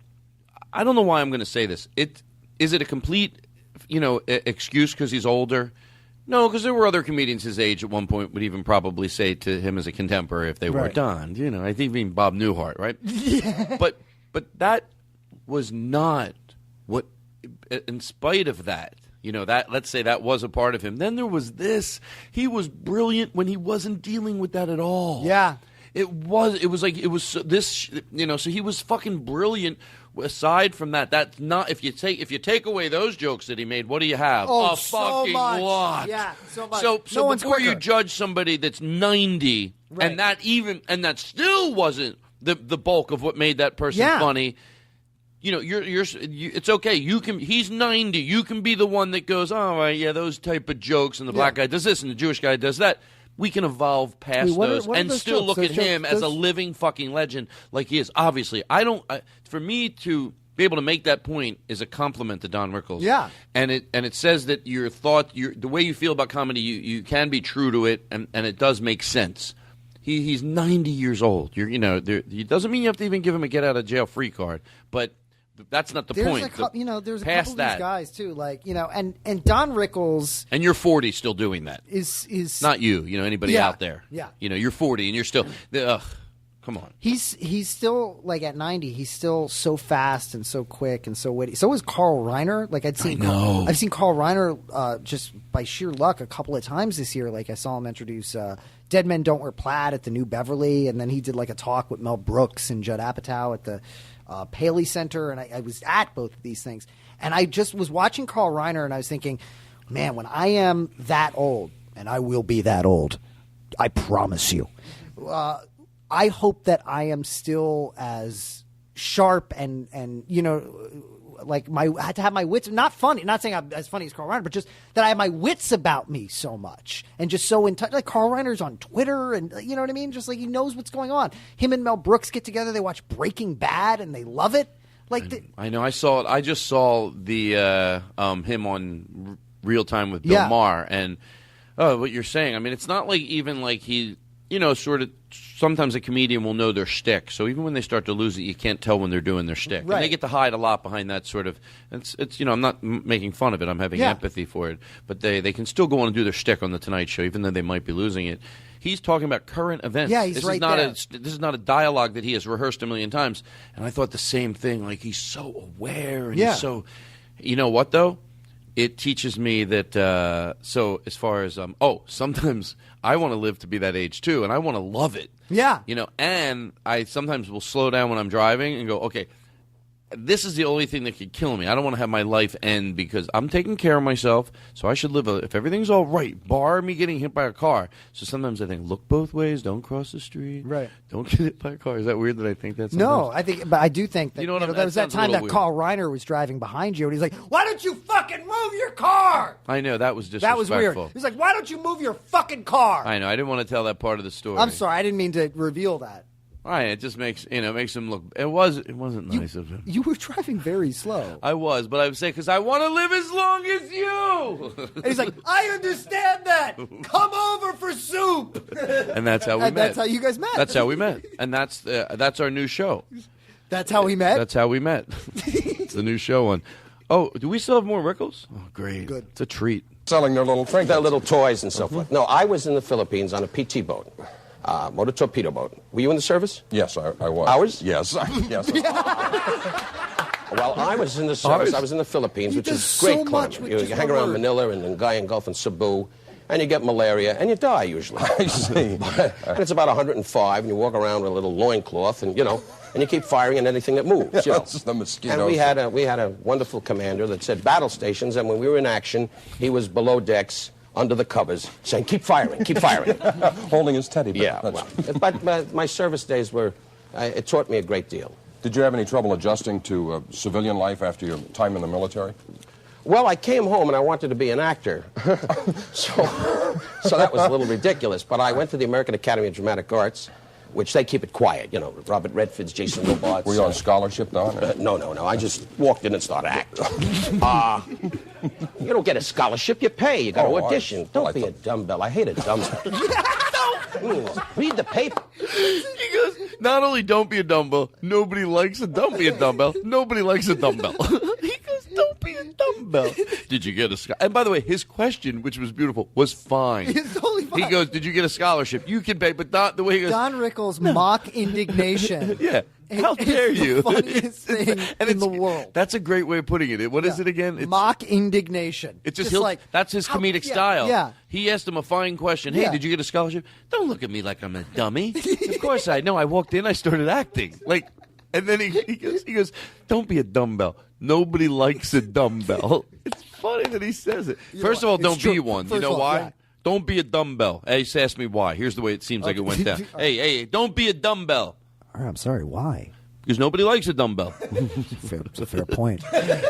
I don't know why I'm going to say this. Is it a complete, you know, excuse because he's older? No, because there were other comedians his age at one point would even probably say to him as a contemporary if they were Don. You know, I think even Bob Newhart, right? Yeah. But that was not what. In spite of that, you know, that let's say that was a part of him. Then there was this. He was brilliant when he wasn't dealing with that at all. Yeah. It was this, you know, so he was fucking brilliant. Aside from that, that's not if you take away those jokes that he made, what do you have? Oh, a fucking lot. Yeah, so much. So no before you judge somebody that's 90, and that still wasn't the bulk of what made that person funny. You know, it's okay. He's 90. You can be the one that goes, all right, yeah, those type of jokes, and the black guy does this, and the Jewish guy does that. We can evolve past those and still look at him as a living fucking legend like he is. Obviously, for me to be able to make that point is a compliment to Don Rickles. Yeah, and it says that the way you feel about comedy, you can be true to it, and it does make sense. He's 90 years old. It doesn't mean you have to even give him a get out of jail free card, but that's not the point. There's a couple of these guys too, like, you know, and Don Rickles, and you're 40 still doing that. Is not you, you know, anybody out there. Yeah, you know, you're 40 and you're still. Come on. He's still like at 90. He's still so fast and so quick and so witty. So is Carl Reiner. Like I've seen Carl Reiner just by sheer luck a couple of times this year. Like I saw him introduce Dead Men Don't Wear Plaid at the New Beverly, and then he did like a talk with Mel Brooks and Judd Apatow at the Paley Center, and I was at both of these things, and I just was watching Carl Reiner, and I was thinking, man, when I am that old, and I will be that old, I promise you, I hope that I am still as sharp and you know, like I had to have my wits, not funny, not saying I'm as funny as Carl Reiner, but just that I have my wits about me so much and just so in touch. Like Carl Reiner's on Twitter, and you know what I mean? Just like he knows what's going on. Him and Mel Brooks get together, they watch Breaking Bad, and they love it. Like I know, I saw it. I just saw the him on Real Time with Bill Maher, and what you're saying. I mean, it's not like even like he, you know, sort of. Sometimes a comedian will know their shtick, so even when they start to lose it, you can't tell when they're doing their shtick. Right. And they get to hide a lot behind that sort of. It's you know, I'm not making fun of it. I'm having empathy for it, but they can still go on and do their shtick on the Tonight Show, even though they might be losing it. He's talking about current events. Yeah, he's this right is not there. This is not a dialogue that he has rehearsed a million times. And I thought the same thing. Like he's so aware, and he's so. You know what though? It teaches me that. So as far as sometimes I want to live to be that age too, and I want to love it. Yeah. You know, and I sometimes will slow down when I'm driving and go, okay, this is the only thing that could kill me. I don't want to have my life end because I'm taking care of myself, so I should live if everything's all right, bar me getting hit by a car. So sometimes I think, look both ways, don't cross the street. Right. Don't get hit by a car. Is that weird that I think that sometimes? No, but I do think that, you know what there was that time that Carl Reiner was driving behind you, and he's like, why don't you fucking move your car? I know, that was disrespectful. That was weird. He's like, why don't you move your fucking car? I know, I didn't want to tell that part of the story. I'm sorry, I didn't mean to reveal that. Right, it just makes makes him look. It wasn't nice of him. You were driving very slow. I was, but I would say because I want to live as long as you. And he's like, I understand that. Come over for soup. And that's how we met. That's how you guys met. That's how we met, and that's our new show. That's how we met. That's how we met. It's the new show one. Oh, do we still have more Rickles? Oh, great. Good. It's a treat. Selling their little trinkets. Their little toys and so forth. No, I was in the Philippines on a PT boat. Motor torpedo boat. Were you in the service? Yes, I was. Ours? Yes. Yes. Well, I was in the service. I was in the Philippines, which is great climate. You hang around Manila and then Gayan Gulf and Cebu, and you get malaria, and you die usually. I see. And it's about 105, and you walk around with a little loincloth, and, you know, and you keep firing at anything that moves. You know. The mosquitoes. And we had a wonderful commander that said battle stations, and when we were in action, he was below decks, under the covers, saying, keep firing, keep firing. Holding his teddy bear. Yeah, well, but my service days were, it taught me a great deal. Did you have any trouble adjusting to civilian life after your time in the military? Well, I came home and I wanted to be an actor. so that was a little ridiculous. But I went to the American Academy of Dramatic Arts, which they keep it quiet. You know, Robert Redford's, Jason Robards. Were you on scholarship, Don? No. I just walked in and started acting. You don't get a scholarship, you pay. You got to audition. Don't be a dumbbell. I hate a dumbbell. Read the paper. He goes, not only don't be a dumbbell, nobody likes a don't be a dumbbell. Nobody likes a dumbbell. He goes, don't be a dumbbell. Did you get a scholarship? And by the way, his question, which was beautiful, was fine. It's totally fine. He goes, did you get a scholarship? You can pay, but not the way he goes. Don Rickles' mock indignation. Yeah. How dare you? The funniest thing in the world. That's a great way of putting it. What is it again? It's mock indignation. It's just like that's his comedic style. Yeah. He asked him a fine question. Hey, did you get a scholarship? Don't look at me like I'm a dummy. Of course I know. I walked in. I started acting. And then he goes, don't be a dumbbell. Nobody likes a dumbbell. It's funny that he says it. First of all, don't be one. You know why? Yeah. Don't be a dumbbell. Hey, just ask me why. Here's the way it seems like it went down. Hey, don't be a dumbbell. I'm sorry, why? Because nobody likes a dumbbell. It's a fair point.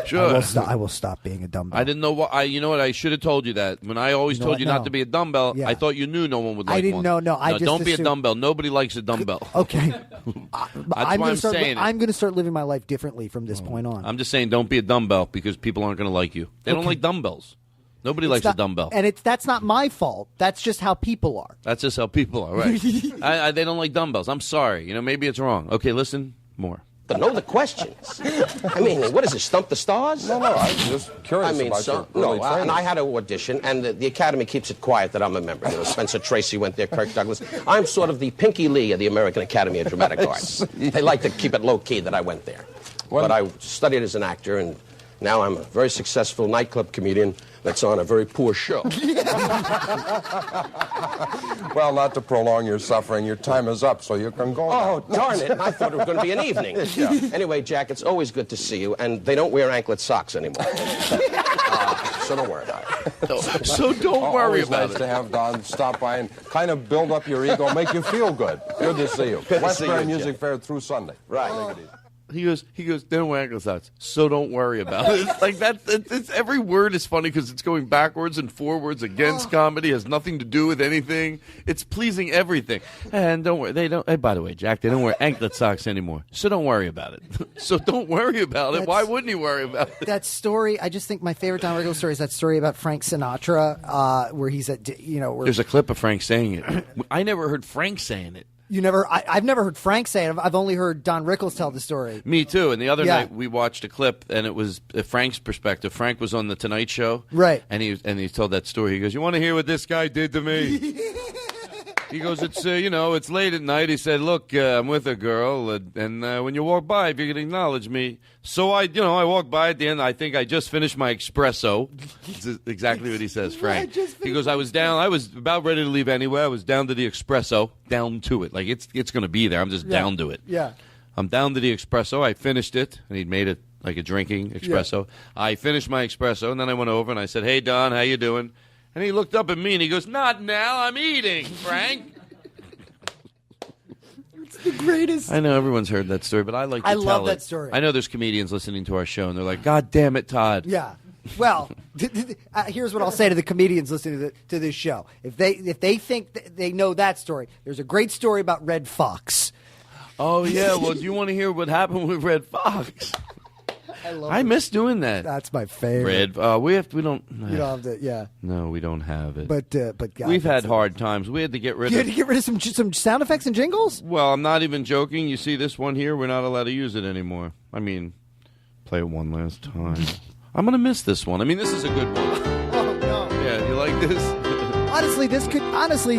Sure. I will stop being a dumbbell. I didn't know what. You know what? I should have told you that. When I always told you not to be a dumbbell, I thought you knew no one would like one. I didn't know. No, I just don't be a dumbbell. Nobody likes a dumbbell. Okay. That's why I'm saying it. I'm going to start living my life differently from this point on. I'm just saying don't be a dumbbell because people aren't going to like you. They don't like dumbbells. Nobody likes a dumbbell. And that's not my fault. That's just how people are. That's just how people are, right? They don't like dumbbells. I'm sorry. Maybe it's wrong. Okay, listen more. To know the questions. I mean, what is it, Stump the Stars? No, I'm just curious about your early training. And I had to audition, and the Academy keeps it quiet that I'm a member. Spencer Tracy went there, Kirk Douglas. I'm sort of the Pinky Lee of the American Academy of Dramatic Arts. They like to keep it low-key that I went there. But I studied as an actor, and now I'm a very successful nightclub comedian that's on a very poor show. Well, not to prolong your suffering, your time is up, so you can go. Oh, darn it. I thought it was going to be an evening. Anyway, Jack, it's always good to see you, and they don't wear anklet socks anymore. So don't worry about it. So don't worry about it. It's nice to have Don stop by and kind of build up your ego, make you feel good. Good to see you. Westbury Music Fair through Sunday. Right. He goes, they don't wear ankle socks, so don't worry about it. Like that, it's every word is funny because it's going backwards and forwards against comedy, has nothing to do with anything. It's pleasing everything. And don't worry, they don't, hey, by the way, Jack, they don't wear anklet socks anymore, so don't worry about it. So don't worry about it. Why wouldn't he worry about it? That story, I just think my favorite Don Rickles story is that story about Frank Sinatra, where he's at, where there's a clip of Frank saying it. I never heard Frank saying it. I've never heard Frank say it. I've only heard Don Rickles tell the story. Me too. And the other night we watched a clip, and it was Frank's perspective. Frank was on the Tonight Show, right? And he told that story. He goes, "You want to hear what this guy did to me?" He goes, "It's it's late at night." He said, "Look, I'm with a girl, and when you walk by, if you can acknowledge me." So I walked by at the end. I think I just finished my espresso. That's exactly what he says, Frank. He goes, I was about ready to leave anyway. I was down to the espresso, down to it. Like it's going to be there. I'm just down to it. Yeah. I'm down to the espresso. I finished it, and he'd made it like a drinking espresso. Yeah. I finished my espresso, and then I went over and I said, "Hey, Don, how you doing?" And he looked up at me and he goes, "Not now. I'm eating, Frank." It's the greatest. I know everyone's heard that story, but I like to tell it. I love that story. I know there's comedians listening to our show, and they're like, "God damn it, Todd." Yeah. Well, here's what I'll say to the comedians listening to this show. If they think they know that story, there's a great story about Red Fox. Oh, yeah. Well, do you want to hear what happened with Red Fox? I miss doing that. That's my favorite. We don't. You don't have to. Yeah. No, we don't have it. But God, we've had hard times. We had to get rid. You had to get rid of some sound effects and jingles. Well, I'm not even joking. You see this one here? We're not allowed to use it anymore. I mean, play it one last time. I'm gonna miss this one. I mean, this is a good one. Oh no. Yeah, you like this? Honestly,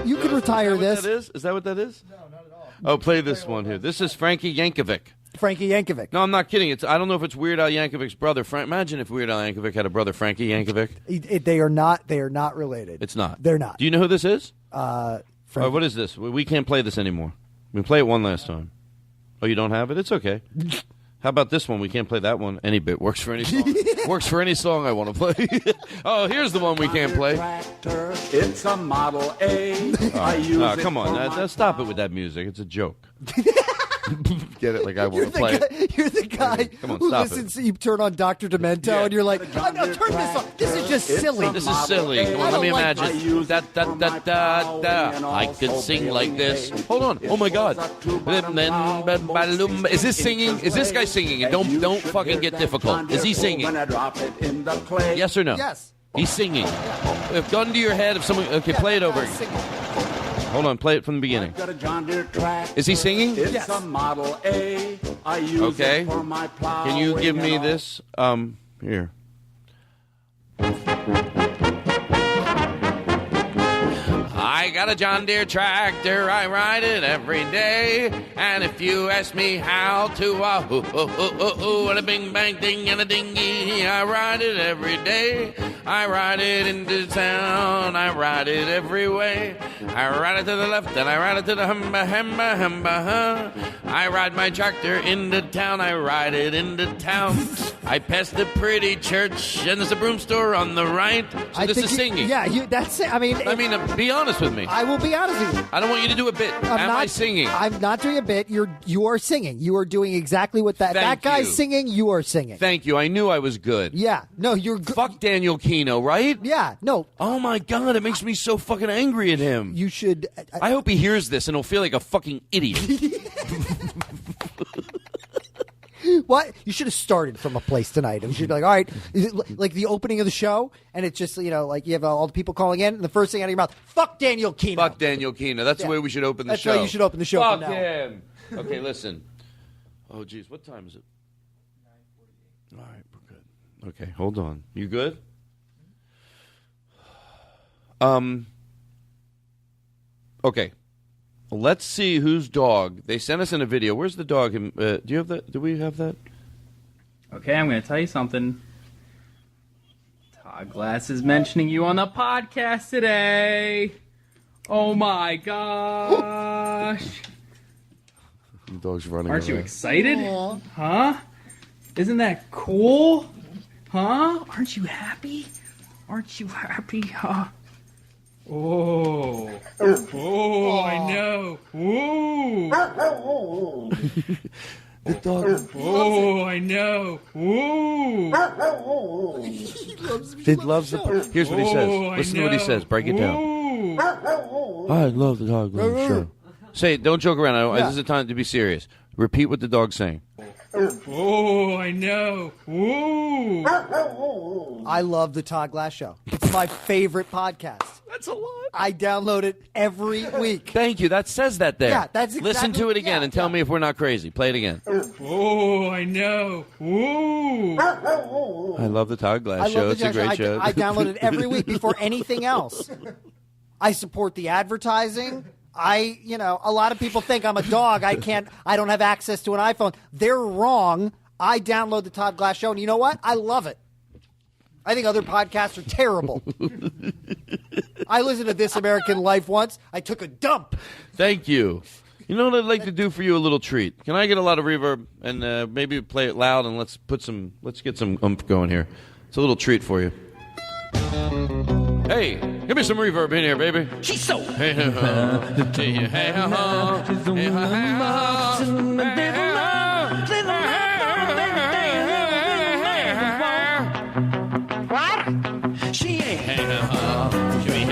you could retire this. That is that what that is? No, not at all. Oh, play this one here. This is Frankie Yankovic. Frankie Yankovic. No, I'm not kidding. I don't know if it's Weird Al Yankovic's brother. Imagine if Weird Al Yankovic had a brother, Frankie Yankovic. They are not related. It's not. They're not. Do you know who this is? What is this? We can't play this anymore. We play it one last time. Oh, you don't have it? It's okay. How about this one? We can't play that one. Any bit works for any song. Works for any song I want to play. Oh, here's the one we can't play. Tractor, it's a Model A. I use come on. Stop it with that music. It's a joke. Get it? Like I want to play it. You're the guy Come on, who stop listens. You turn on Dr. Demento, and you're like, oh, no, turn this on. This is just silly. This is silly. Come on, let me imagine. Da, da, da, da, da. I could sing like this. Hold on. Oh my God. Is this singing? Is this guy singing? And don't fucking get difficult. Is he singing? Yes or no? Yes. He's singing. If gun to your head, if someone play it over. Hold on, play it from the beginning. Is he singing? It's a Model A. I use it for my plowing. Can you give me this? Here. I got a John Deere tractor, I ride it every day. And if you ask me how to, what a bing bang ding and a dingy, I ride it every day. I ride it into town, I ride it every way. I ride it to the left and I ride it to the humba. I ride my tractor into town, I ride it into town. I pass the pretty church and there's a broom store on the right. So this is singing. That's it. I mean, be honest with me. I will be honest with you. I don't want you to do a bit. I singing? I'm not doing a bit. You are singing. You are doing exactly what that guy's singing. You are singing. Thank you. I knew I was good. Yeah. No, you're good. Fuck Daniel Kino, right? Yeah. No. Oh my God, it makes me so fucking angry at him. You should. I hope he hears this and he'll feel like a fucking idiot. What? You should have started from a place tonight. And you should be like, all right, is it like the opening of the show? And it's just, like you have all the people calling in, and the first thing out of your mouth, fuck Daniel Kino. Fuck Daniel Kino. That's the way we should open the show. That's how you should open the show Fuck from now. him. Okay, listen. Oh, geez, what time is it? 9:48. All right, we're good. Okay, hold on. You good? Okay. Let's see whose dog. They sent us in a video. Where's the dog? Do you have that? Do we have that? Okay, I'm going to tell you something. Todd Glass is mentioning you on the podcast today. Oh my gosh. The dog's running Aren't you away. excited? Aww. Huh? Isn't that cool? Huh? Aren't you happy? Aren't you happy? Huh? Oh, I know. Ooh. The dog. Oh, I know. Ooh. He loves the. Here's what he says. Listen to what he says. Break it down. Ooh. I love the dog. Show. Say, don't joke around. This is a time to be serious. Repeat what the dog's saying. Oh, I know. Ooh. I love the Todd Glass Show. It's my favorite podcast. That's a lot. I download it every week. Thank you. That says that there. Yeah, that's exactly. Listen to it again and tell me if we're not crazy. Play it again. Oh, I know. Ooh. I love the Todd Glass Show. It's a great show. I download it every week before anything else. I support the advertising. A lot of people think I'm a dog. I don't have access to an iPhone. They're wrong. I download the Todd Glass Show, and you know what? I love it. I think other podcasts are terrible. I listened to This American Life once. I took a dump. Thank you. You know what I'd like to do for you? A little treat. Can I get a lot of reverb and maybe play it loud and let's get some oomph going here. It's a little treat for you. Hey, give me some reverb in here, baby. She's so. Hey, hey, hey, What? She ain't. Nobody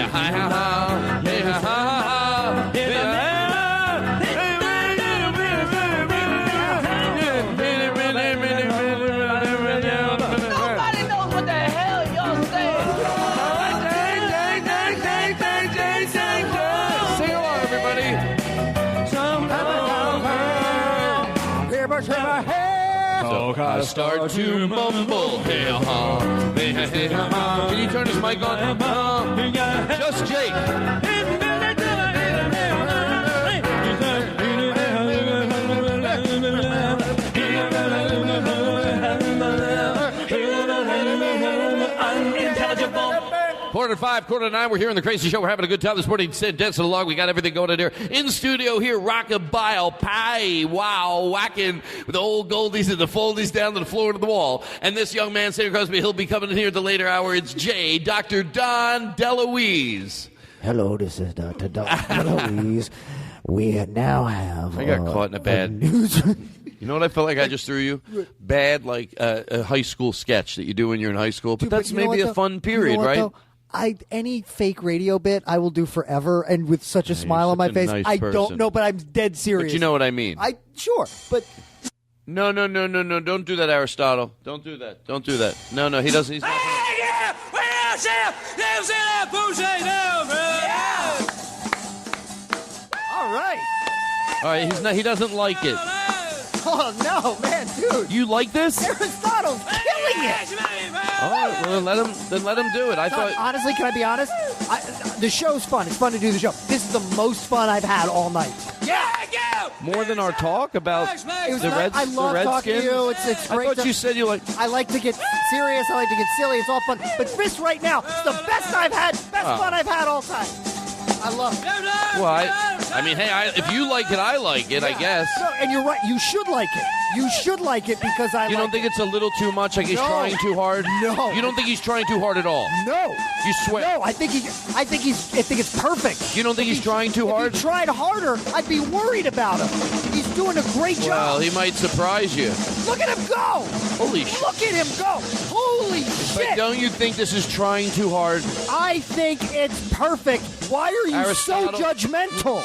knows what the hell you're saying. Sing along, everybody. So I start to mumble. Hey, can you turn his mic on? Just Jake. Quarter to 5, quarter to 9. We're here on the Crazy Show. We're having a good time this morning. Sid dancing along. We got everything going in here. In studio here, Rockabile Pie. Wow, whacking with the old goldies and the foldies down to the floor to the wall. And this young man sitting across me, he'll be coming in here at the later hour. It's Jay, Dr. Don DeLuise. Hello, this is Dr. Don DeLuise. We now have. I got caught in a bad. You know what I felt like I just threw you? Bad, like a high school sketch that you do when you're in high school. But that's maybe a fun period, right? Any fake radio bit I will do forever, and with such a smile on my face. nice I person. don't know, but I'm dead serious. But you know what I mean. Sure, but no, don't do that, Aristotle. Don't do that. No, he doesn't. He's not. All right. All right, he's not. He doesn't like it. Oh no, man, dude! You like this? Aristotle's killing it. All right, well, then let him do it. I thought. Honestly, can I be honest? The show's fun. It's fun to do the show. This is the most fun I've had all night. Yeah. More than our talk about the Reds. I love talking to you. It's great. I thought you said you like. I like to get serious. I like to get silly. It's all fun. But this right now is the best I've had. Best fun I've had all time. I love it. Well, I mean, hey, if you like it, I like it. I guess. No, and you're right. You should like it. You should like it because I. You don't think it's a little too much? Like he's trying too hard? No. You don't think he's trying too hard at all? No. You swear? No, I think it's perfect. You don't think he's trying too hard? If he tried harder, I'd be worried about him. He's doing a great job. Well, he might surprise you. Look at him go! Holy shit! Look at him go! Holy shit! But don't you think this is trying too hard? I think it's perfect. Why are you Aristotle? so judgmental?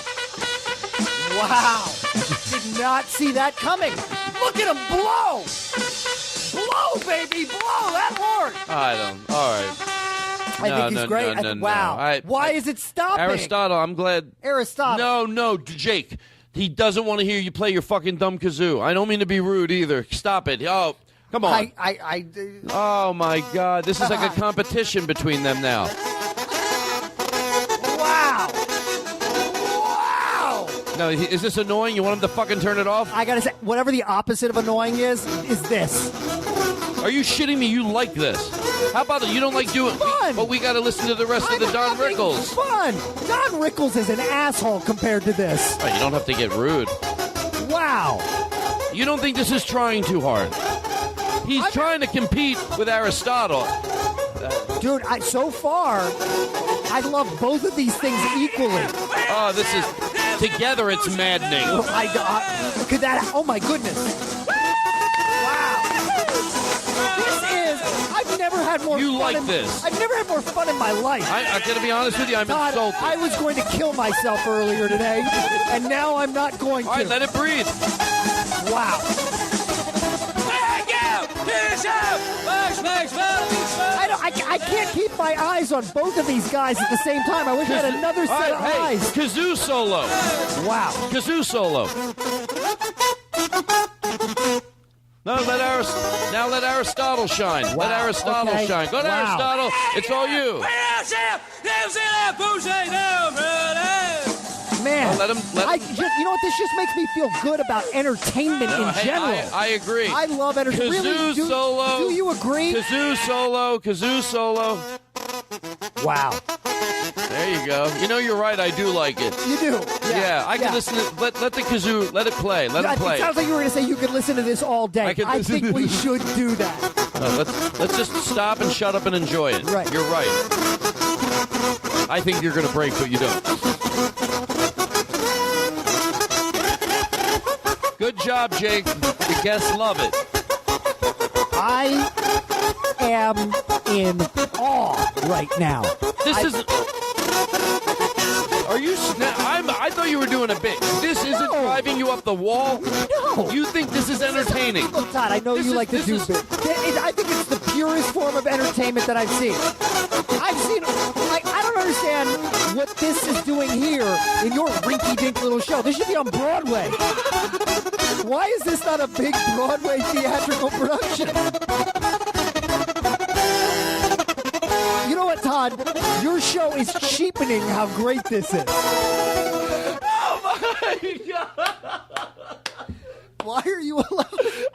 Wow! Did not see that coming. Look at him blow! Blow, baby, blow that hard! I don't. All right. I think he's great. Wow. Why is it stopping? Aristotle, I'm glad. Aristotle. No, Jake. He doesn't want to hear you play your fucking dumb kazoo. I don't mean to be rude either. Stop it. Oh, come on. Oh, my God. This is like a competition between them now. Wow. No, is this annoying? You want him to fucking turn it off? I gotta say, whatever the opposite of annoying is this. Are you shitting me? You like this? How about it? You don't like doing fun. But we got to listen to the rest of the Don Rickles. Fun. Don Rickles is an asshole compared to this. Oh, you don't have to get rude. Wow. You don't think this is trying too hard? He's trying to compete with Aristotle. Dude, so far, I love both of these things equally. Oh, this is... Together, it's maddening. Could that... Oh, my goodness. Wow. This is... I've never had more You fun. like this. I've never had more fun in my life. I got to be honest with you, I'm Todd, insulted. I was going to kill myself earlier today, and now I'm not going to. All right, let it breathe. Wow. I can't keep my eyes on both of these guys at the same time. I wish I had another set of eyes. Kazoo solo. Wow. Kazoo solo. Now let Aristotle shine. Wow. Let Aristotle shine. Go to Aristotle. It's all you. Man, let him. You know what? This just makes me feel good about entertainment in general. I agree. I love entertainment. Kazoo Really, solo. Do you agree? Kazoo solo. Wow. There you go. You know, you're right. I do like it. You do. Yeah, I can listen to let the kazoo, let it play. Let it play. It sounds like you were going to say you could listen to this all day. I think we should do that. No, let's just stop and shut up and enjoy it. Right. You're right. I think you're going to break, but you don't. Good job, Jake. The guests love it. I am in awe right now. Are you? I thought you were doing a bit. This isn't driving you up the wall. No. You think this is entertaining? Look, Todd, I know you like to do bit. I think it's the purest form of entertainment that I've seen. I don't understand what this is doing here in your rinky-dink little show. This should be on Broadway. Why is this not a big Broadway theatrical production? You know what, Todd? Your show is cheapening how great this is. Oh my God! Why are you allowed?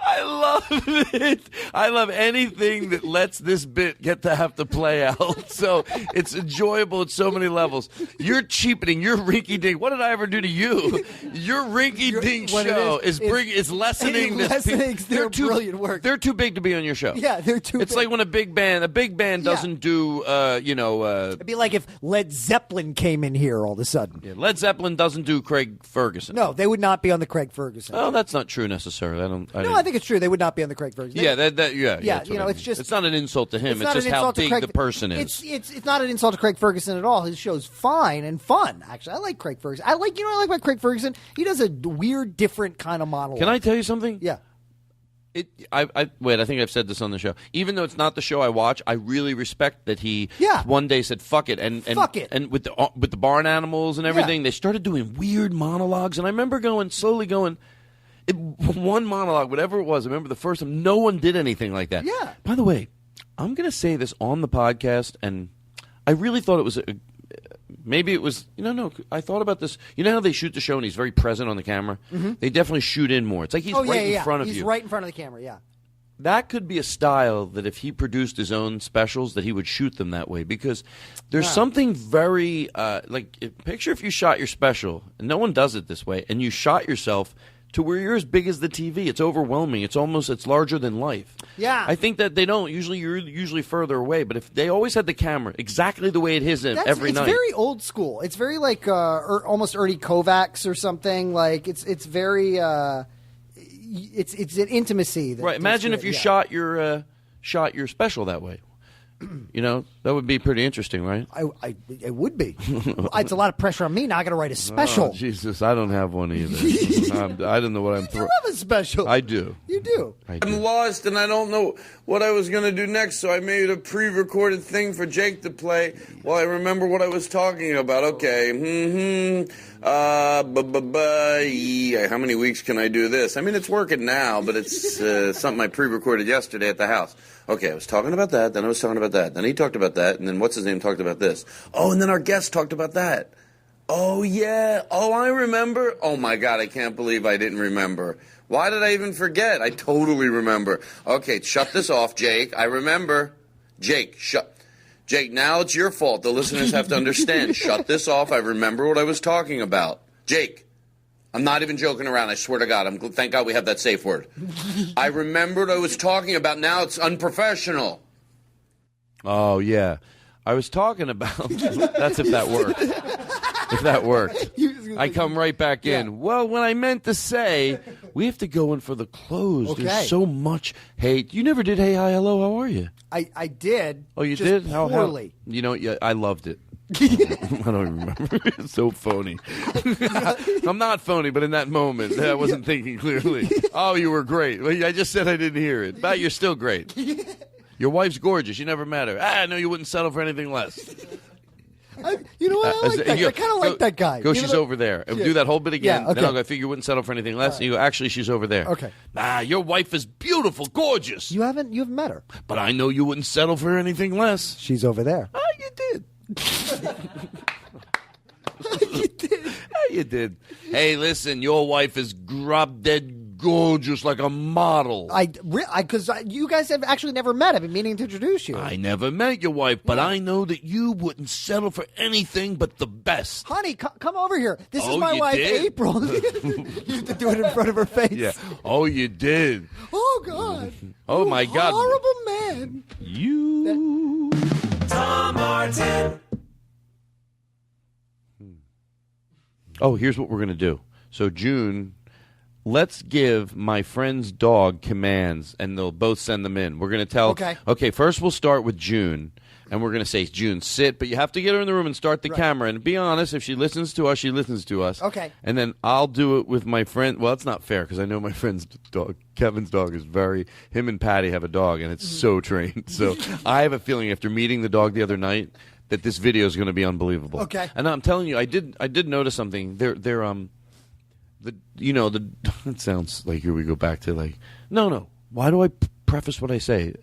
I love it. I love anything that lets this bit get to have to play out. So it's enjoyable at so many levels. You're cheapening. You're rinky-dink. What did I ever do to you? Your rinky-dink show is lessening this. They're brilliant work. They're too big to be on your show. Yeah, they're too. It's like when a big band doesn't do, It'd be like if Led Zeppelin came in here all of a sudden. Yeah, Led Zeppelin doesn't do Craig Ferguson. No, they would not be on the Craig Ferguson. Oh, that's not true necessarily. I think it's true. They would not be on the Craig Ferguson. Yeah, it's just. It's not an insult to him. It's just how big the person is. It's not an insult to Craig Ferguson at all. His show's fine and fun. Actually, I like Craig Ferguson. I like about Craig Ferguson. He does a weird, different kind of monologue. Can I tell you something? Yeah. I think I've said this on the show. Even though it's not the show I watch, I really respect that he one day said fuck it and with the barn animals and everything, they started doing weird monologues, and I remember slowly going. One monologue, whatever it was, I remember the first time, no one did anything like that. Yeah. By the way, I'm going to say this on the podcast, and I really thought it was maybe it was, no, I thought about this. You know how they shoot the show and he's very present on the camera? Mm-hmm. They definitely shoot in more. It's like he's in front of you. He's right in front of the camera, yeah. That could be a style that if he produced his own specials, that he would shoot them that way. Because there's something very, picture if you shot your special, and no one does it this way, and you shot yourself to where you're as big as the TV. It's overwhelming. It's larger than life. Yeah. I think that they don't. You're usually further away. But if they always had the camera exactly the way it is every night. It's very old school. It's very like almost Ernie Kovacs or something. Like it's very it's an intimacy. Right. Imagine if you shot your special that way. That would be pretty interesting, right? It would be. It's a lot of pressure on me now. I got to write a special. Oh, Jesus, I don't have one either. I don't know what I'm throwing. You have a special. I do. You do. I'm lost and I don't know what I was going to do next, so I made a pre-recorded thing for Jake to play while I remember what I was talking about. Okay. How many weeks can I do this? I mean, it's working now, but it's something I pre-recorded yesterday at the house. Okay, I was talking about that, then I was talking about that, then he talked about that, and then what's-his-name talked about this. Oh, and then our guest talked about that. Oh, yeah. Oh, I remember. Oh, my God, I can't believe I didn't remember. Why did I even forget? I totally remember. Okay, shut this off, Jake. I remember. Jake, Jake, now it's your fault. The listeners have to understand. Shut this off. I remember what I was talking about. Jake, I'm not even joking around. I swear to God. Thank God we have that safe word. I remembered what I was talking about. Now it's unprofessional. Oh, yeah. I was talking about... That's if that worked. If that worked. I come right back in. Well, when I meant to say, we have to go in for the close. Okay. There's so much hate. You never did Hey, Hi, Hello, how are you? I did. Oh, you just did? Poorly. Yeah, I loved it. I don't remember. It's so phony. I'm not phony, but in that moment, I wasn't thinking clearly. Oh, you were great. Well, I just said I didn't hear it. But you're still great. Your wife's gorgeous. You never met her. No, you wouldn't settle for anything less. You know what? I like that. I kind of like that guy. She's over there. Yeah. Do that whole bit again. Yeah, okay. Then I'll go, I figure you wouldn't settle for anything less. And you go, actually, she's over there. Okay. Your wife is beautiful, gorgeous. You haven't met her. But I know you wouldn't settle for anything less. She's over there. Oh, you did. You did. Hey, listen, your wife is drop dead gorgeous like a model. Because you guys have actually never met. I've been meaning to introduce you. I never met your wife, but I know that you wouldn't settle for anything but the best. Honey, come over here. This is my you wife, did? April. You have to do it in front of her face. Yeah. Oh, you did. Oh, God. Oh, my God. Horrible man. You. Tom Martin. Oh, here's what we're going to do. So, June, let's give my friend's dog commands, and they'll both send them in. We're going to tell. Okay, first we'll start with June, and we're going to say, June, sit, but you have to get her in the room and start the camera. And be honest, if she listens to us, she listens to us. Okay. And then I'll do it with my friend. Well, it's not fair because I know my friend's dog, Kevin's dog, is him and Patty have a dog, and it's so trained. So I have a feeling after meeting the dog the other night that this video is going to be unbelievable. Okay. And I'm telling you, I did notice something. It sounds like here we go back to like, no. Why do I preface what I say?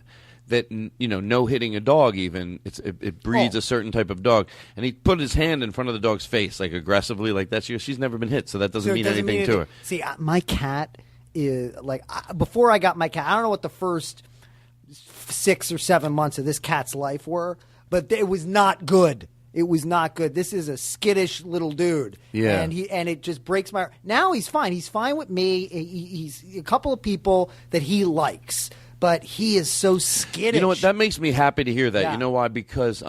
That, no hitting a dog even, it breeds a certain type of dog. And he put his hand in front of the dog's face, like aggressively, like that's she's never been hit, so that doesn't mean anything to her. See, my cat is like, before I got my cat, I don't know what the first 6 or 7 months of this cat's life were, but it was not good. It was not good. This is a skittish little dude. Yeah. And it just breaks my heart. Now he's fine. He's fine with me. He's a couple of people that he likes, but he is so skittish. You know what? That makes me happy to hear that. Yeah. You know why? Because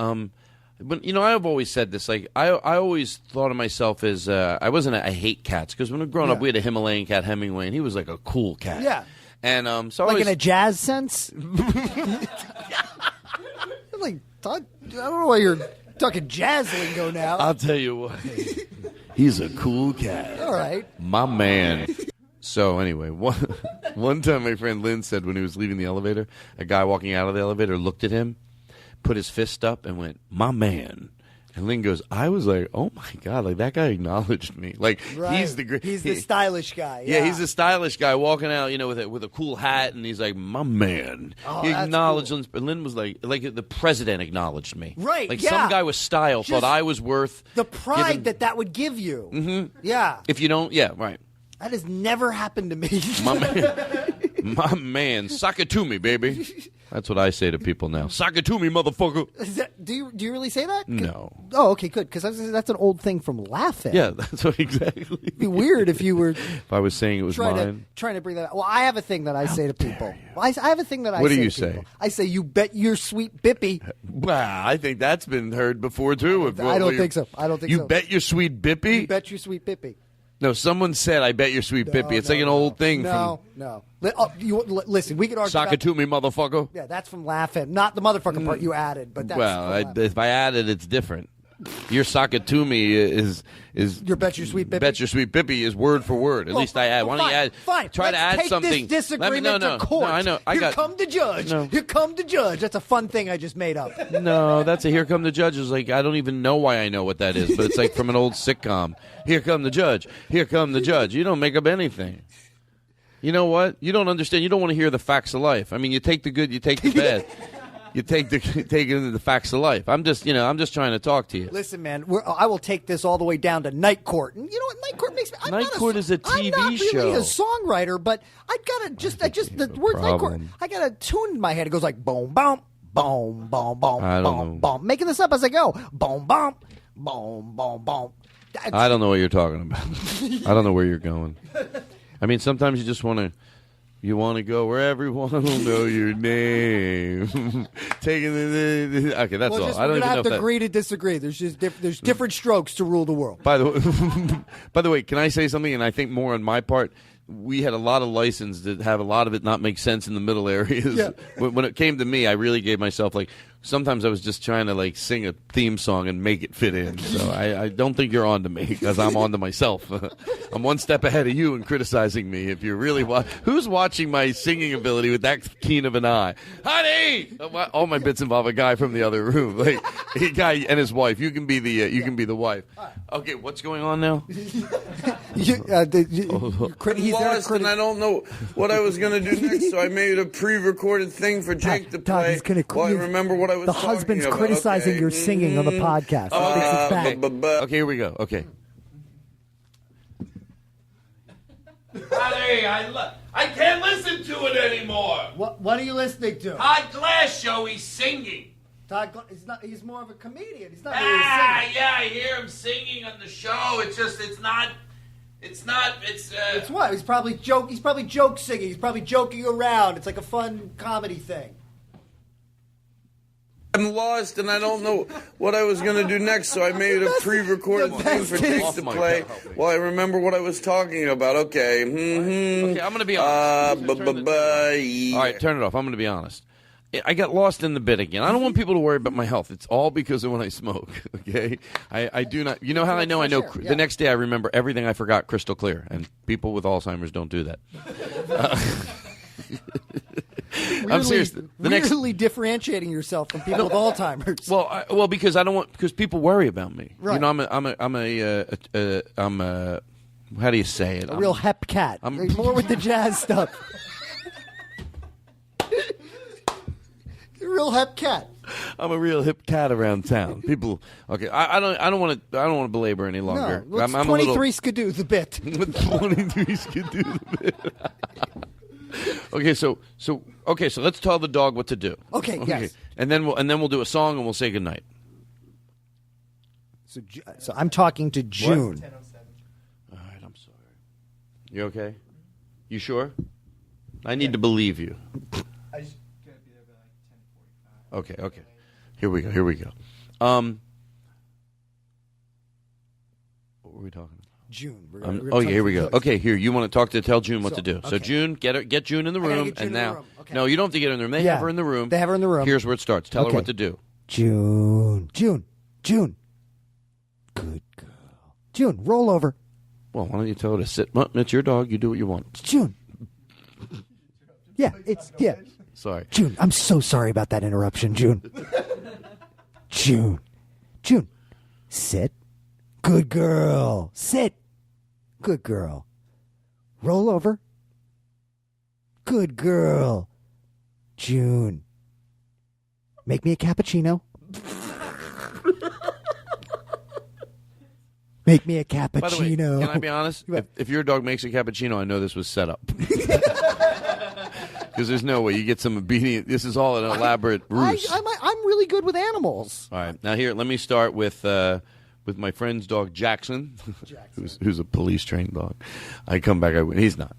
but I've always said this. Like I always thought of myself as I wasn't. I hate cats because when I was growing up, we had a Himalayan cat, Hemingway, and he was like a cool cat. Yeah. And so like I always, in a jazz sense. Like Todd, I don't know why you're talking jazz lingo now. I'll tell you what. He's a cool cat. All right. My man. So anyway, one time my friend Lynn said when he was leaving the elevator, a guy walking out of the elevator looked at him, put his fist up, and went, "My man." And Lynn goes, I was like, oh my God, like that guy acknowledged me. Like Right. he's the great. He's the stylish guy. Yeah, he's the stylish guy walking out, with a cool hat, and he's like, my man. Oh, He that's acknowledged cool. Lynn, but Lynn was like the president acknowledged me. Right, Like yeah. some guy with style Just thought I was worth the pride giving- that would give you. Mhm. Yeah. If you don't, yeah, right. That has never happened to me. My man, my man, sock it to me, baby. That's what I say to people now. Sock it to me, motherfucker. Do you really say that? No. Oh, okay, good. Because that's an old thing from laughing. Yeah, that's what exactly. It'd be weird if you were If I was saying it was mine. trying to bring that up. Well, I have a thing that I say to people. Well, I have a thing that I What do say you to people. say? I say, you bet your sweet Bippy. Wow, I think that's been heard before too. I don't think so. I don't think you so. You bet your sweet Bippy? You bet your sweet Bippy. No, someone said, I bet your sweet Bippy. It's like an old thing No. Listen, we could argue Sock about- it to me, motherfucker. Yeah, that's from laughing. Not the motherfucker part you added, but that's Well, from laughing. if I add it, it's different. Your sock it to me is Your bet your sweet Bippy. Bet your sweet Bippy is word for word. At least I add. Why don't you add? Fine. Try Let's to add take something. This disagreement to court. No, I know. Here come the judge. No. Here come the judge. That's a fun thing I just made up. No, that's a Here Come the Judge. Is like I don't even know why I know what that is, but it's like from an old sitcom. Here come the judge. Here come the judge. You don't make up anything. You know what? You don't understand. You don't want to hear the facts of life. I mean, you take the good, you take the bad. You take into the facts of life. I'm just trying to talk to you. Listen, man, I will take this all the way down to Night Court. And you know what Night Court makes me? Night Court is a TV I'm not show. really a songwriter, but I gotta the word Night Court. problem. I got a tune in my head. It goes like boom, boom, boom, boom, boom, I don't boom, know. boom. Making this up as I go. Boom, boom, boom, boom, boom. I don't know what you're talking about. I don't know where you're going. I mean, sometimes you just want to. You want to go where everyone will know your name. Taking the okay, that's all. I don't We're even gonna know have if to that. agree to disagree. There's just there's different strokes to rule the world. By the way, can I say something? And I think more on my part. We had a lot of license to have a lot of it not make sense in the middle areas. Yeah. When it came to me, I really gave myself sometimes I was just trying to sing a theme song and make it fit in. So I don't think you're on to me because I'm on to myself. I'm one step ahead of you in criticizing me. If you're really who's watching my singing ability with that keen of an eye, honey? All my bits involve a guy from the other room, a guy and his wife. You can be the wife. Okay, what's going on now? He's Lost, and I don't know what I was going to do next, so I made a pre-recorded thing for Jake to play. Well, I remember what I was The talking husband's about. criticizing Okay. your singing on the podcast. He thinks it's bad. Okay, here we go. Okay. Honey, I can't listen to it anymore. What are you listening to? Todd Glass show, he's singing. Todd, he's more of a comedian. He's not really a singer. Yeah, I hear him singing on the show. It's what? He's probably joke singing. He's probably joking around. It's like a fun comedy thing. I'm lost, and I don't know what I was going to do next, so I made a pre-recorded thing for Jake to play. Well, I remember what I was talking about. Okay. Okay, I'm going to be honest. All right, turn it off. I'm going to be honest. I got lost in the bit again. I don't want people to worry about my health. It's all because of when I smoke, okay? I do not. You know how I know? I know the next day I remember everything I forgot crystal clear, and people with Alzheimer's don't do that. I'm serious. Weirdly differentiating yourself from people with Alzheimer's. Well, because people worry about me. Right. You know, I'm a how do you say it? A real hep cat. More with the jazz stuff. You're a real hep cat. I'm a real hip cat around town. People, okay. I don't want to belabor any longer. No, let's 23 skidoo the bit. 23 skidoo the bit. Okay, so let's tell the dog what to do. Okay, yes. And then we'll do a song and we'll say goodnight. So I'm talking to June. All right, I'm sorry. You okay? You sure? I need to believe you. Okay. Here we go. What were we talking about? June. Here we go. Okay, here, you want to tell June what to do. So June, get June in the room, and now, no, you don't have to get her in the room. They have her in the room. They have her in the room. Here's where it starts. Tell her what to do. June. Good girl. June, roll over. Well, why don't you tell her to sit? Well, it's your dog. You do what you want. June. Yeah. Sorry. June, I'm so sorry about that interruption, June. June. Sit. Good girl. Sit. Good girl. Roll over. Good girl. June. Make me a cappuccino. Make me a cappuccino. By the way, can I be honest? If your dog makes a cappuccino, I know this was set up. Because there's no way you get some obedient. This is all an elaborate ruse. I'm really good with animals. All right, now here, let me start with my friend's dog Jackson, who's a police trained dog. I come back, I win. He's not.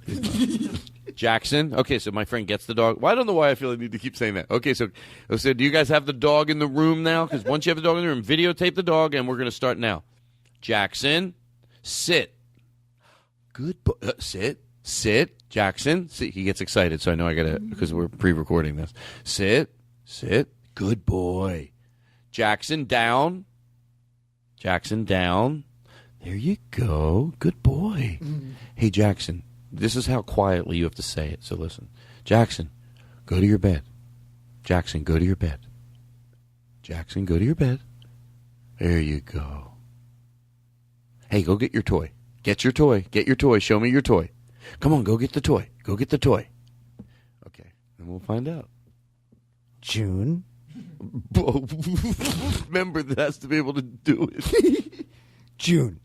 Jackson. Okay, so my friend gets the dog. Well, I don't know why I feel I need to keep saying that. Okay, so do you guys have the dog in the room now? Because once you have the dog in the room, videotape the dog, and we're going to start now. Jackson, sit. Good boy. Sit. Jackson. Sit. He gets excited, so I know I got to, because we're pre-recording this. Sit. Good boy. Jackson, down. There you go. Good boy. Hey, Jackson, this is how quietly you have to say it, so listen. Jackson, go to your bed. Jackson, go to your bed. Jackson, go to your bed. There you go. Hey, go get your toy. Get your toy. Show me your toy. Come on, go get the toy. Okay, then we'll find out. June. Member that has to be able to do it. June.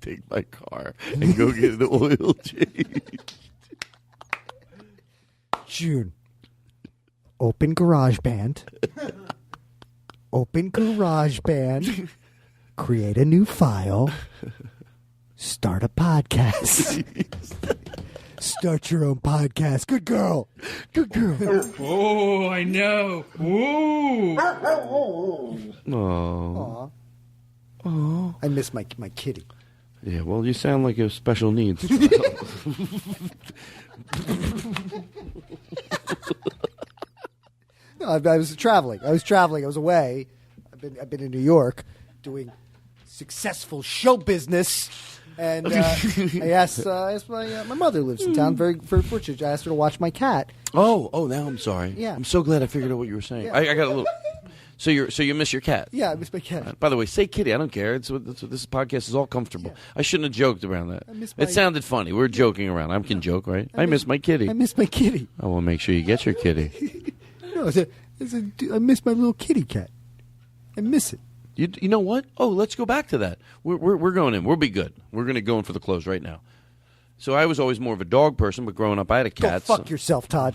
Take my car and go get the oil change. June. Open GarageBand. Create a new file. Start a podcast. Start your own podcast. Good girl. Oh, I know. Ooh. Oh. I miss my kitty. Yeah, well, you sound like you have special needs. No, I was traveling. I was away. I've been in New York doing successful show business. And I asked my mother lives in town. Very fortunate. I asked her to watch my cat. Oh, now I'm sorry. Yeah. I'm so glad I figured out what you were saying. Yeah. I got a little. So you miss your cat? Yeah, I miss my cat. By the way, say kitty. I don't care. This podcast is all comfortable. Yeah. I shouldn't have joked around that. It sounded funny. We were joking around. I can joke, right? I miss my kitty. I miss my kitty. I will make sure you get your kitty. No, I miss my little kitty cat. I miss it. You know what? Oh, let's go back to that. We're going in. We'll be good. We're going to go in for the close right now. So I was always more of a dog person, but growing up I had a cat. Go fuck yourself, Todd.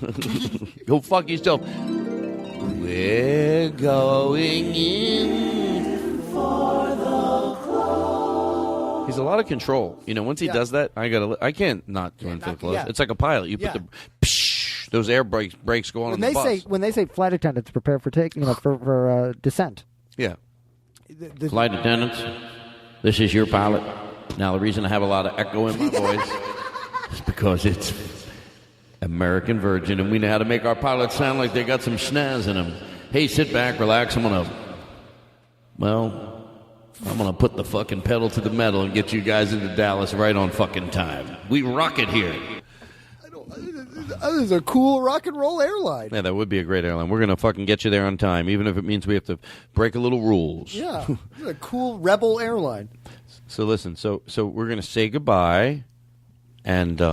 Go fuck yourself. We're going in for the close. He's a lot of control. Once he does that, I can't not go in for the close. Yeah. It's like a pilot. You put those air brakes go on the bus. When they say flight attendants prepare for for descent. Yeah. Flight attendants, this is your pilot. Now, the reason I have a lot of echo in my voice is because it's American Virgin, and we know how to make our pilots sound like they got some snaz in them. Hey, sit back, relax. I'm gonna put the fucking pedal to the metal and get you guys into Dallas right on fucking time. We rock it here. This is a cool rock and roll airline. Yeah, that would be a great airline. We're going to fucking get you there on time, even if it means we have to break a little rules. Yeah, this is a cool rebel airline. So listen, so we're going to say goodbye, and take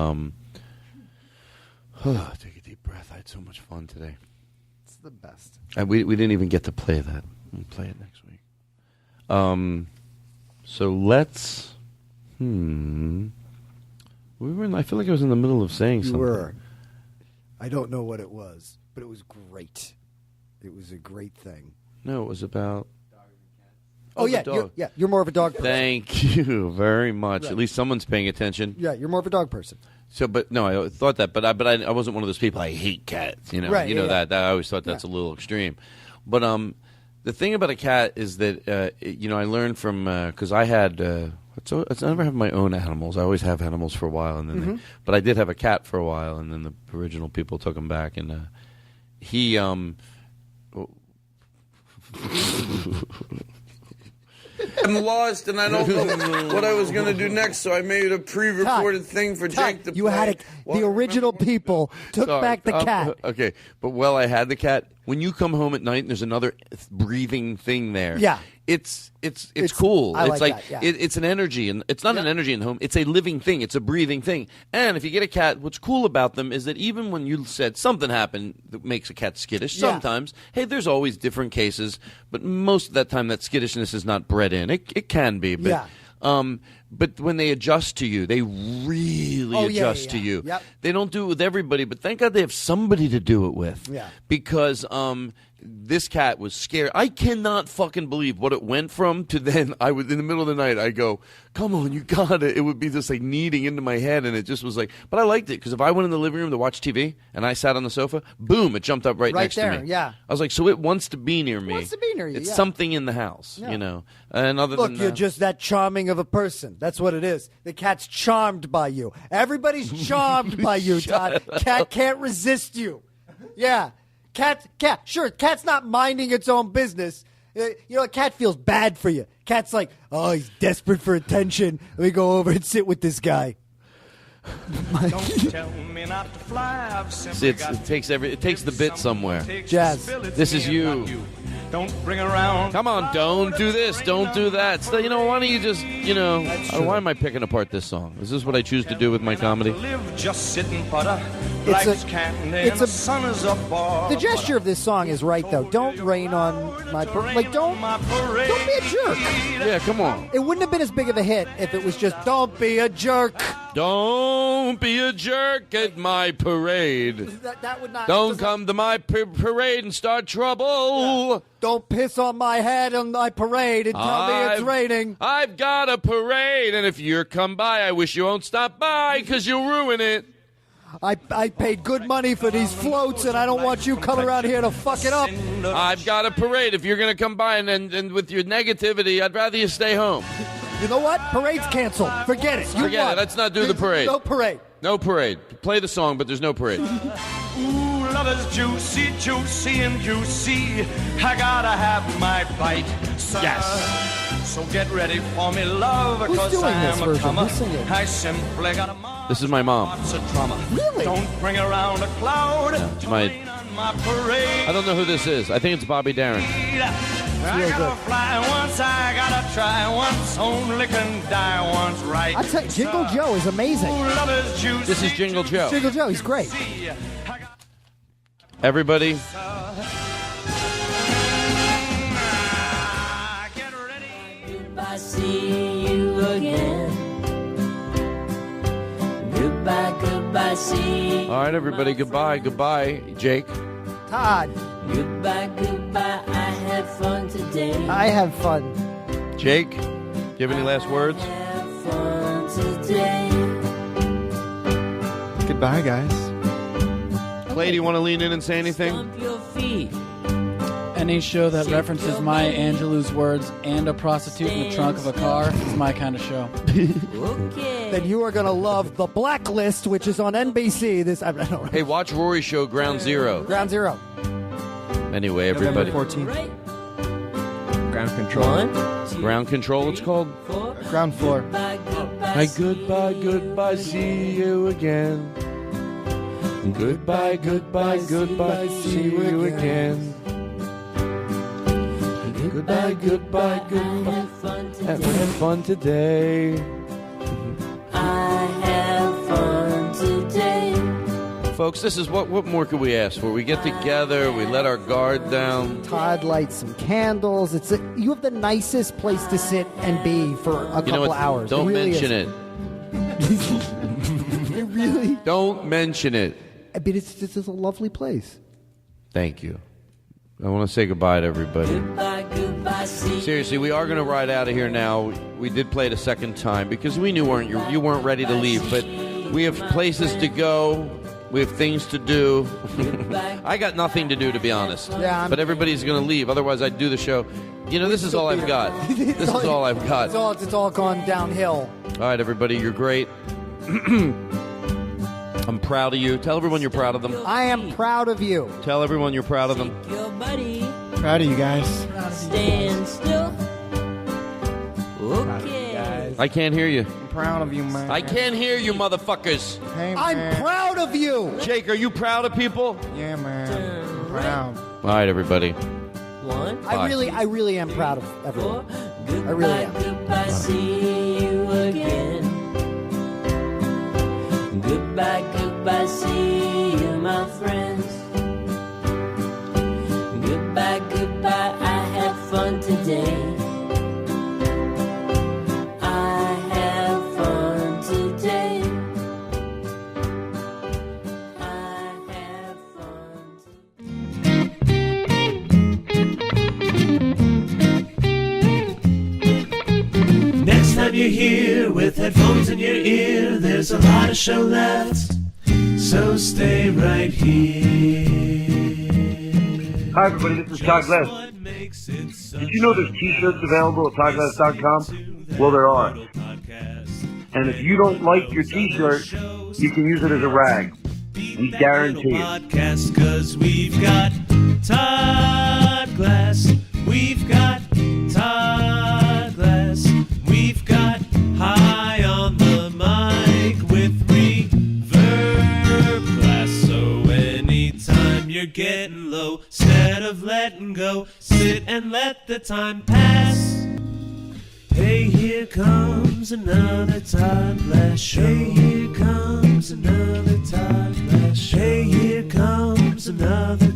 a deep breath. I had so much fun today. It's the best. We didn't even get to play that. We'll play it next week. So let's. I feel like I was in the middle of saying something. You were. I don't know what it was, but it was great. It was a great thing. No, it was about. Oh, yeah, the dog. you're more of a dog person. Thank you very much. Right. At least someone's paying attention. Yeah, you're more of a dog person. So, but no, I thought that, but I wasn't one of those people. I hate cats. You know, Right, that. I always thought that's a little extreme. But the thing about a cat is that I learned from because I had. I never have my own animals. I always have animals for a while, and then but I did have a cat for a while, and then the original people took him back, and he. I'm lost, and I don't know what I was going to do next, so I made a pre-recorded thing for Jake to play. You had the original people took back the cat. Okay, but while I had the cat, when you come home at night and there's another breathing thing there, it's cool. I it's like like that, yeah. it's an energy, and it's not an energy in the home. It's a living thing. It's a breathing thing. And if you get a cat, what's cool about them is that even when you said something happened that makes a cat skittish, sometimes, hey, there's always different cases, but most of that time that skittishness is not bred in. It can be, but but when they adjust to you, they really adjust to you. Yep. They don't do it with everybody, but thank God they have somebody to do it with. Yeah. Because this cat was scared. I cannot fucking believe what it went from to then. I would in the middle of the night. I go, "Come on, you got it." It would be just like kneading into my head, and it just was like. But I liked it because if I went in the living room to watch TV and I sat on the sofa, boom, it jumped up right next there, to me. yeah. I was like, so it wants to be near me. It wants to be near you. It's something in the house, you know. And other Look, than you're just that charming of a person. That's what it is. The cat's charmed by you. Everybody's charmed by you, Todd. Cat can't resist you. Yeah. Cat. Sure, cat's not minding its own business. A cat feels bad for you. Cat's like, oh, he's desperate for attention. Let me go over and sit with this guy. Don't tell me not to fly. it takes the bit somewhere. Jazz. This is you. Don't bring around. Come on, don't do this, don't do that. So, why don't you just, why am I picking apart this song? Is this what I choose to do with my comedy? Live, just sit and putter. Life's candy and the sun is up. The gesture of this song is right, though. Don't rain on my parade. Don't be a jerk. Yeah, come on. It wouldn't have been as big of a hit if it was just don't be a jerk. Don't be a jerk at my parade. That would not. Don't come to my parade and start trouble. Yeah. Don't piss on my head on my parade and tell me it's raining. I've got a parade, and if you come by, I wish you won't stop by because you'll ruin it. I paid good money for these floats, and I don't want you coming around here to fuck it up. I've got a parade. If you're going to come by and with your negativity, I'd rather you stay home. You know what? Parade's canceled. Forget it. Forget it. Let's not do the parade. No parade. No parade. Play the song, but there's no parade. Ooh, love is juicy, juicy, and juicy. I gotta have my bite, son. Yes. So get ready for me, love, Who's because doing I this am a version? comer. Who's singing? I simply got a mom. This is my mom. Lots of drama. Really? Don't bring around a cloud. It's my. My parade. I don't know who this is. I think it's Bobby Darin. I gotta fly once, I gotta try once, only can die once, right? I tell you, Jingle Joe is amazing. Love is juicy, This is Jingle Joe. Jingle Joe, he's great. Everybody. Goodbye, see you again. Goodbye, see you. All right, everybody. Goodbye, Jake. Todd. Goodbye, I had fun today. I have fun. Jake, do you have any last words? Fun today. Goodbye, guys. Clay, do you want to lean in and say anything? Stomp your feet. Any show that references Maya Angelou's words and a prostitute in the trunk of a car is my kind of show. Okay. Then you are going to love The Blacklist, which is on NBC. I don't know. Hey, watch Rory's show, Ground Zero. Ground Zero. Anyway, everybody. November 14th. Ground Control. Ground Control, it's called? Ground Floor. Hi, goodbye, see you again. Goodbye, see you again. Goodbye. Have fun today. I have fun today. Folks, this is what more could we ask for? We get together, we let our guard down. Todd lights some candles. You have the nicest place to sit and be for a couple hours. Don't really mention is. it. You really? Don't mention it. I mean, it's just a lovely place. Thank you. I want to say goodbye to everybody. Goodbye, Seriously, we are going to ride out of here now. We did play it a second time because we knew you weren't ready to leave, but we have places to go. We have things to do. I got nothing to do, to be honest. Yeah, but everybody's going to leave. Otherwise, I'd do the show. This is all I've got. This is all I've got. It's all gone downhill. All right, everybody, you're great. I'm proud of you. Tell everyone you're proud of them. I am proud of you. Tell everyone you're proud of them. your buddy. Proud of you guys. Stand still. Okay. I can't hear you. I'm proud of you, man. I can't hear you, motherfuckers. Hey, I'm man. proud of you. Jake, are you proud of people? Yeah, man. I'm proud. All right, everybody. One. I really am proud of everyone. I really am. Goodbye, see you again. Goodbye, see you, my friends. Goodbye, I had fun today. I have fun today. I have fun. Next time you're here with headphones in your ear, there's a lot of show left, so stay right here. Hi everybody, this is Todd Glass. Did you know there's t-shirts available at toddglass.com? Well, there are. And if you don't like your t-shirt, you can use it as a rag. We guarantee it. Podcast, 'cause we've got Todd Glass, we've got Todd Glass, we've got High on the Mic with reverb glass. So anytime you're getting low, instead of letting go, sit and let the time pass. Hey, here comes another Todd Glass show. Hey, here comes another Todd Glass show. Hey, here comes another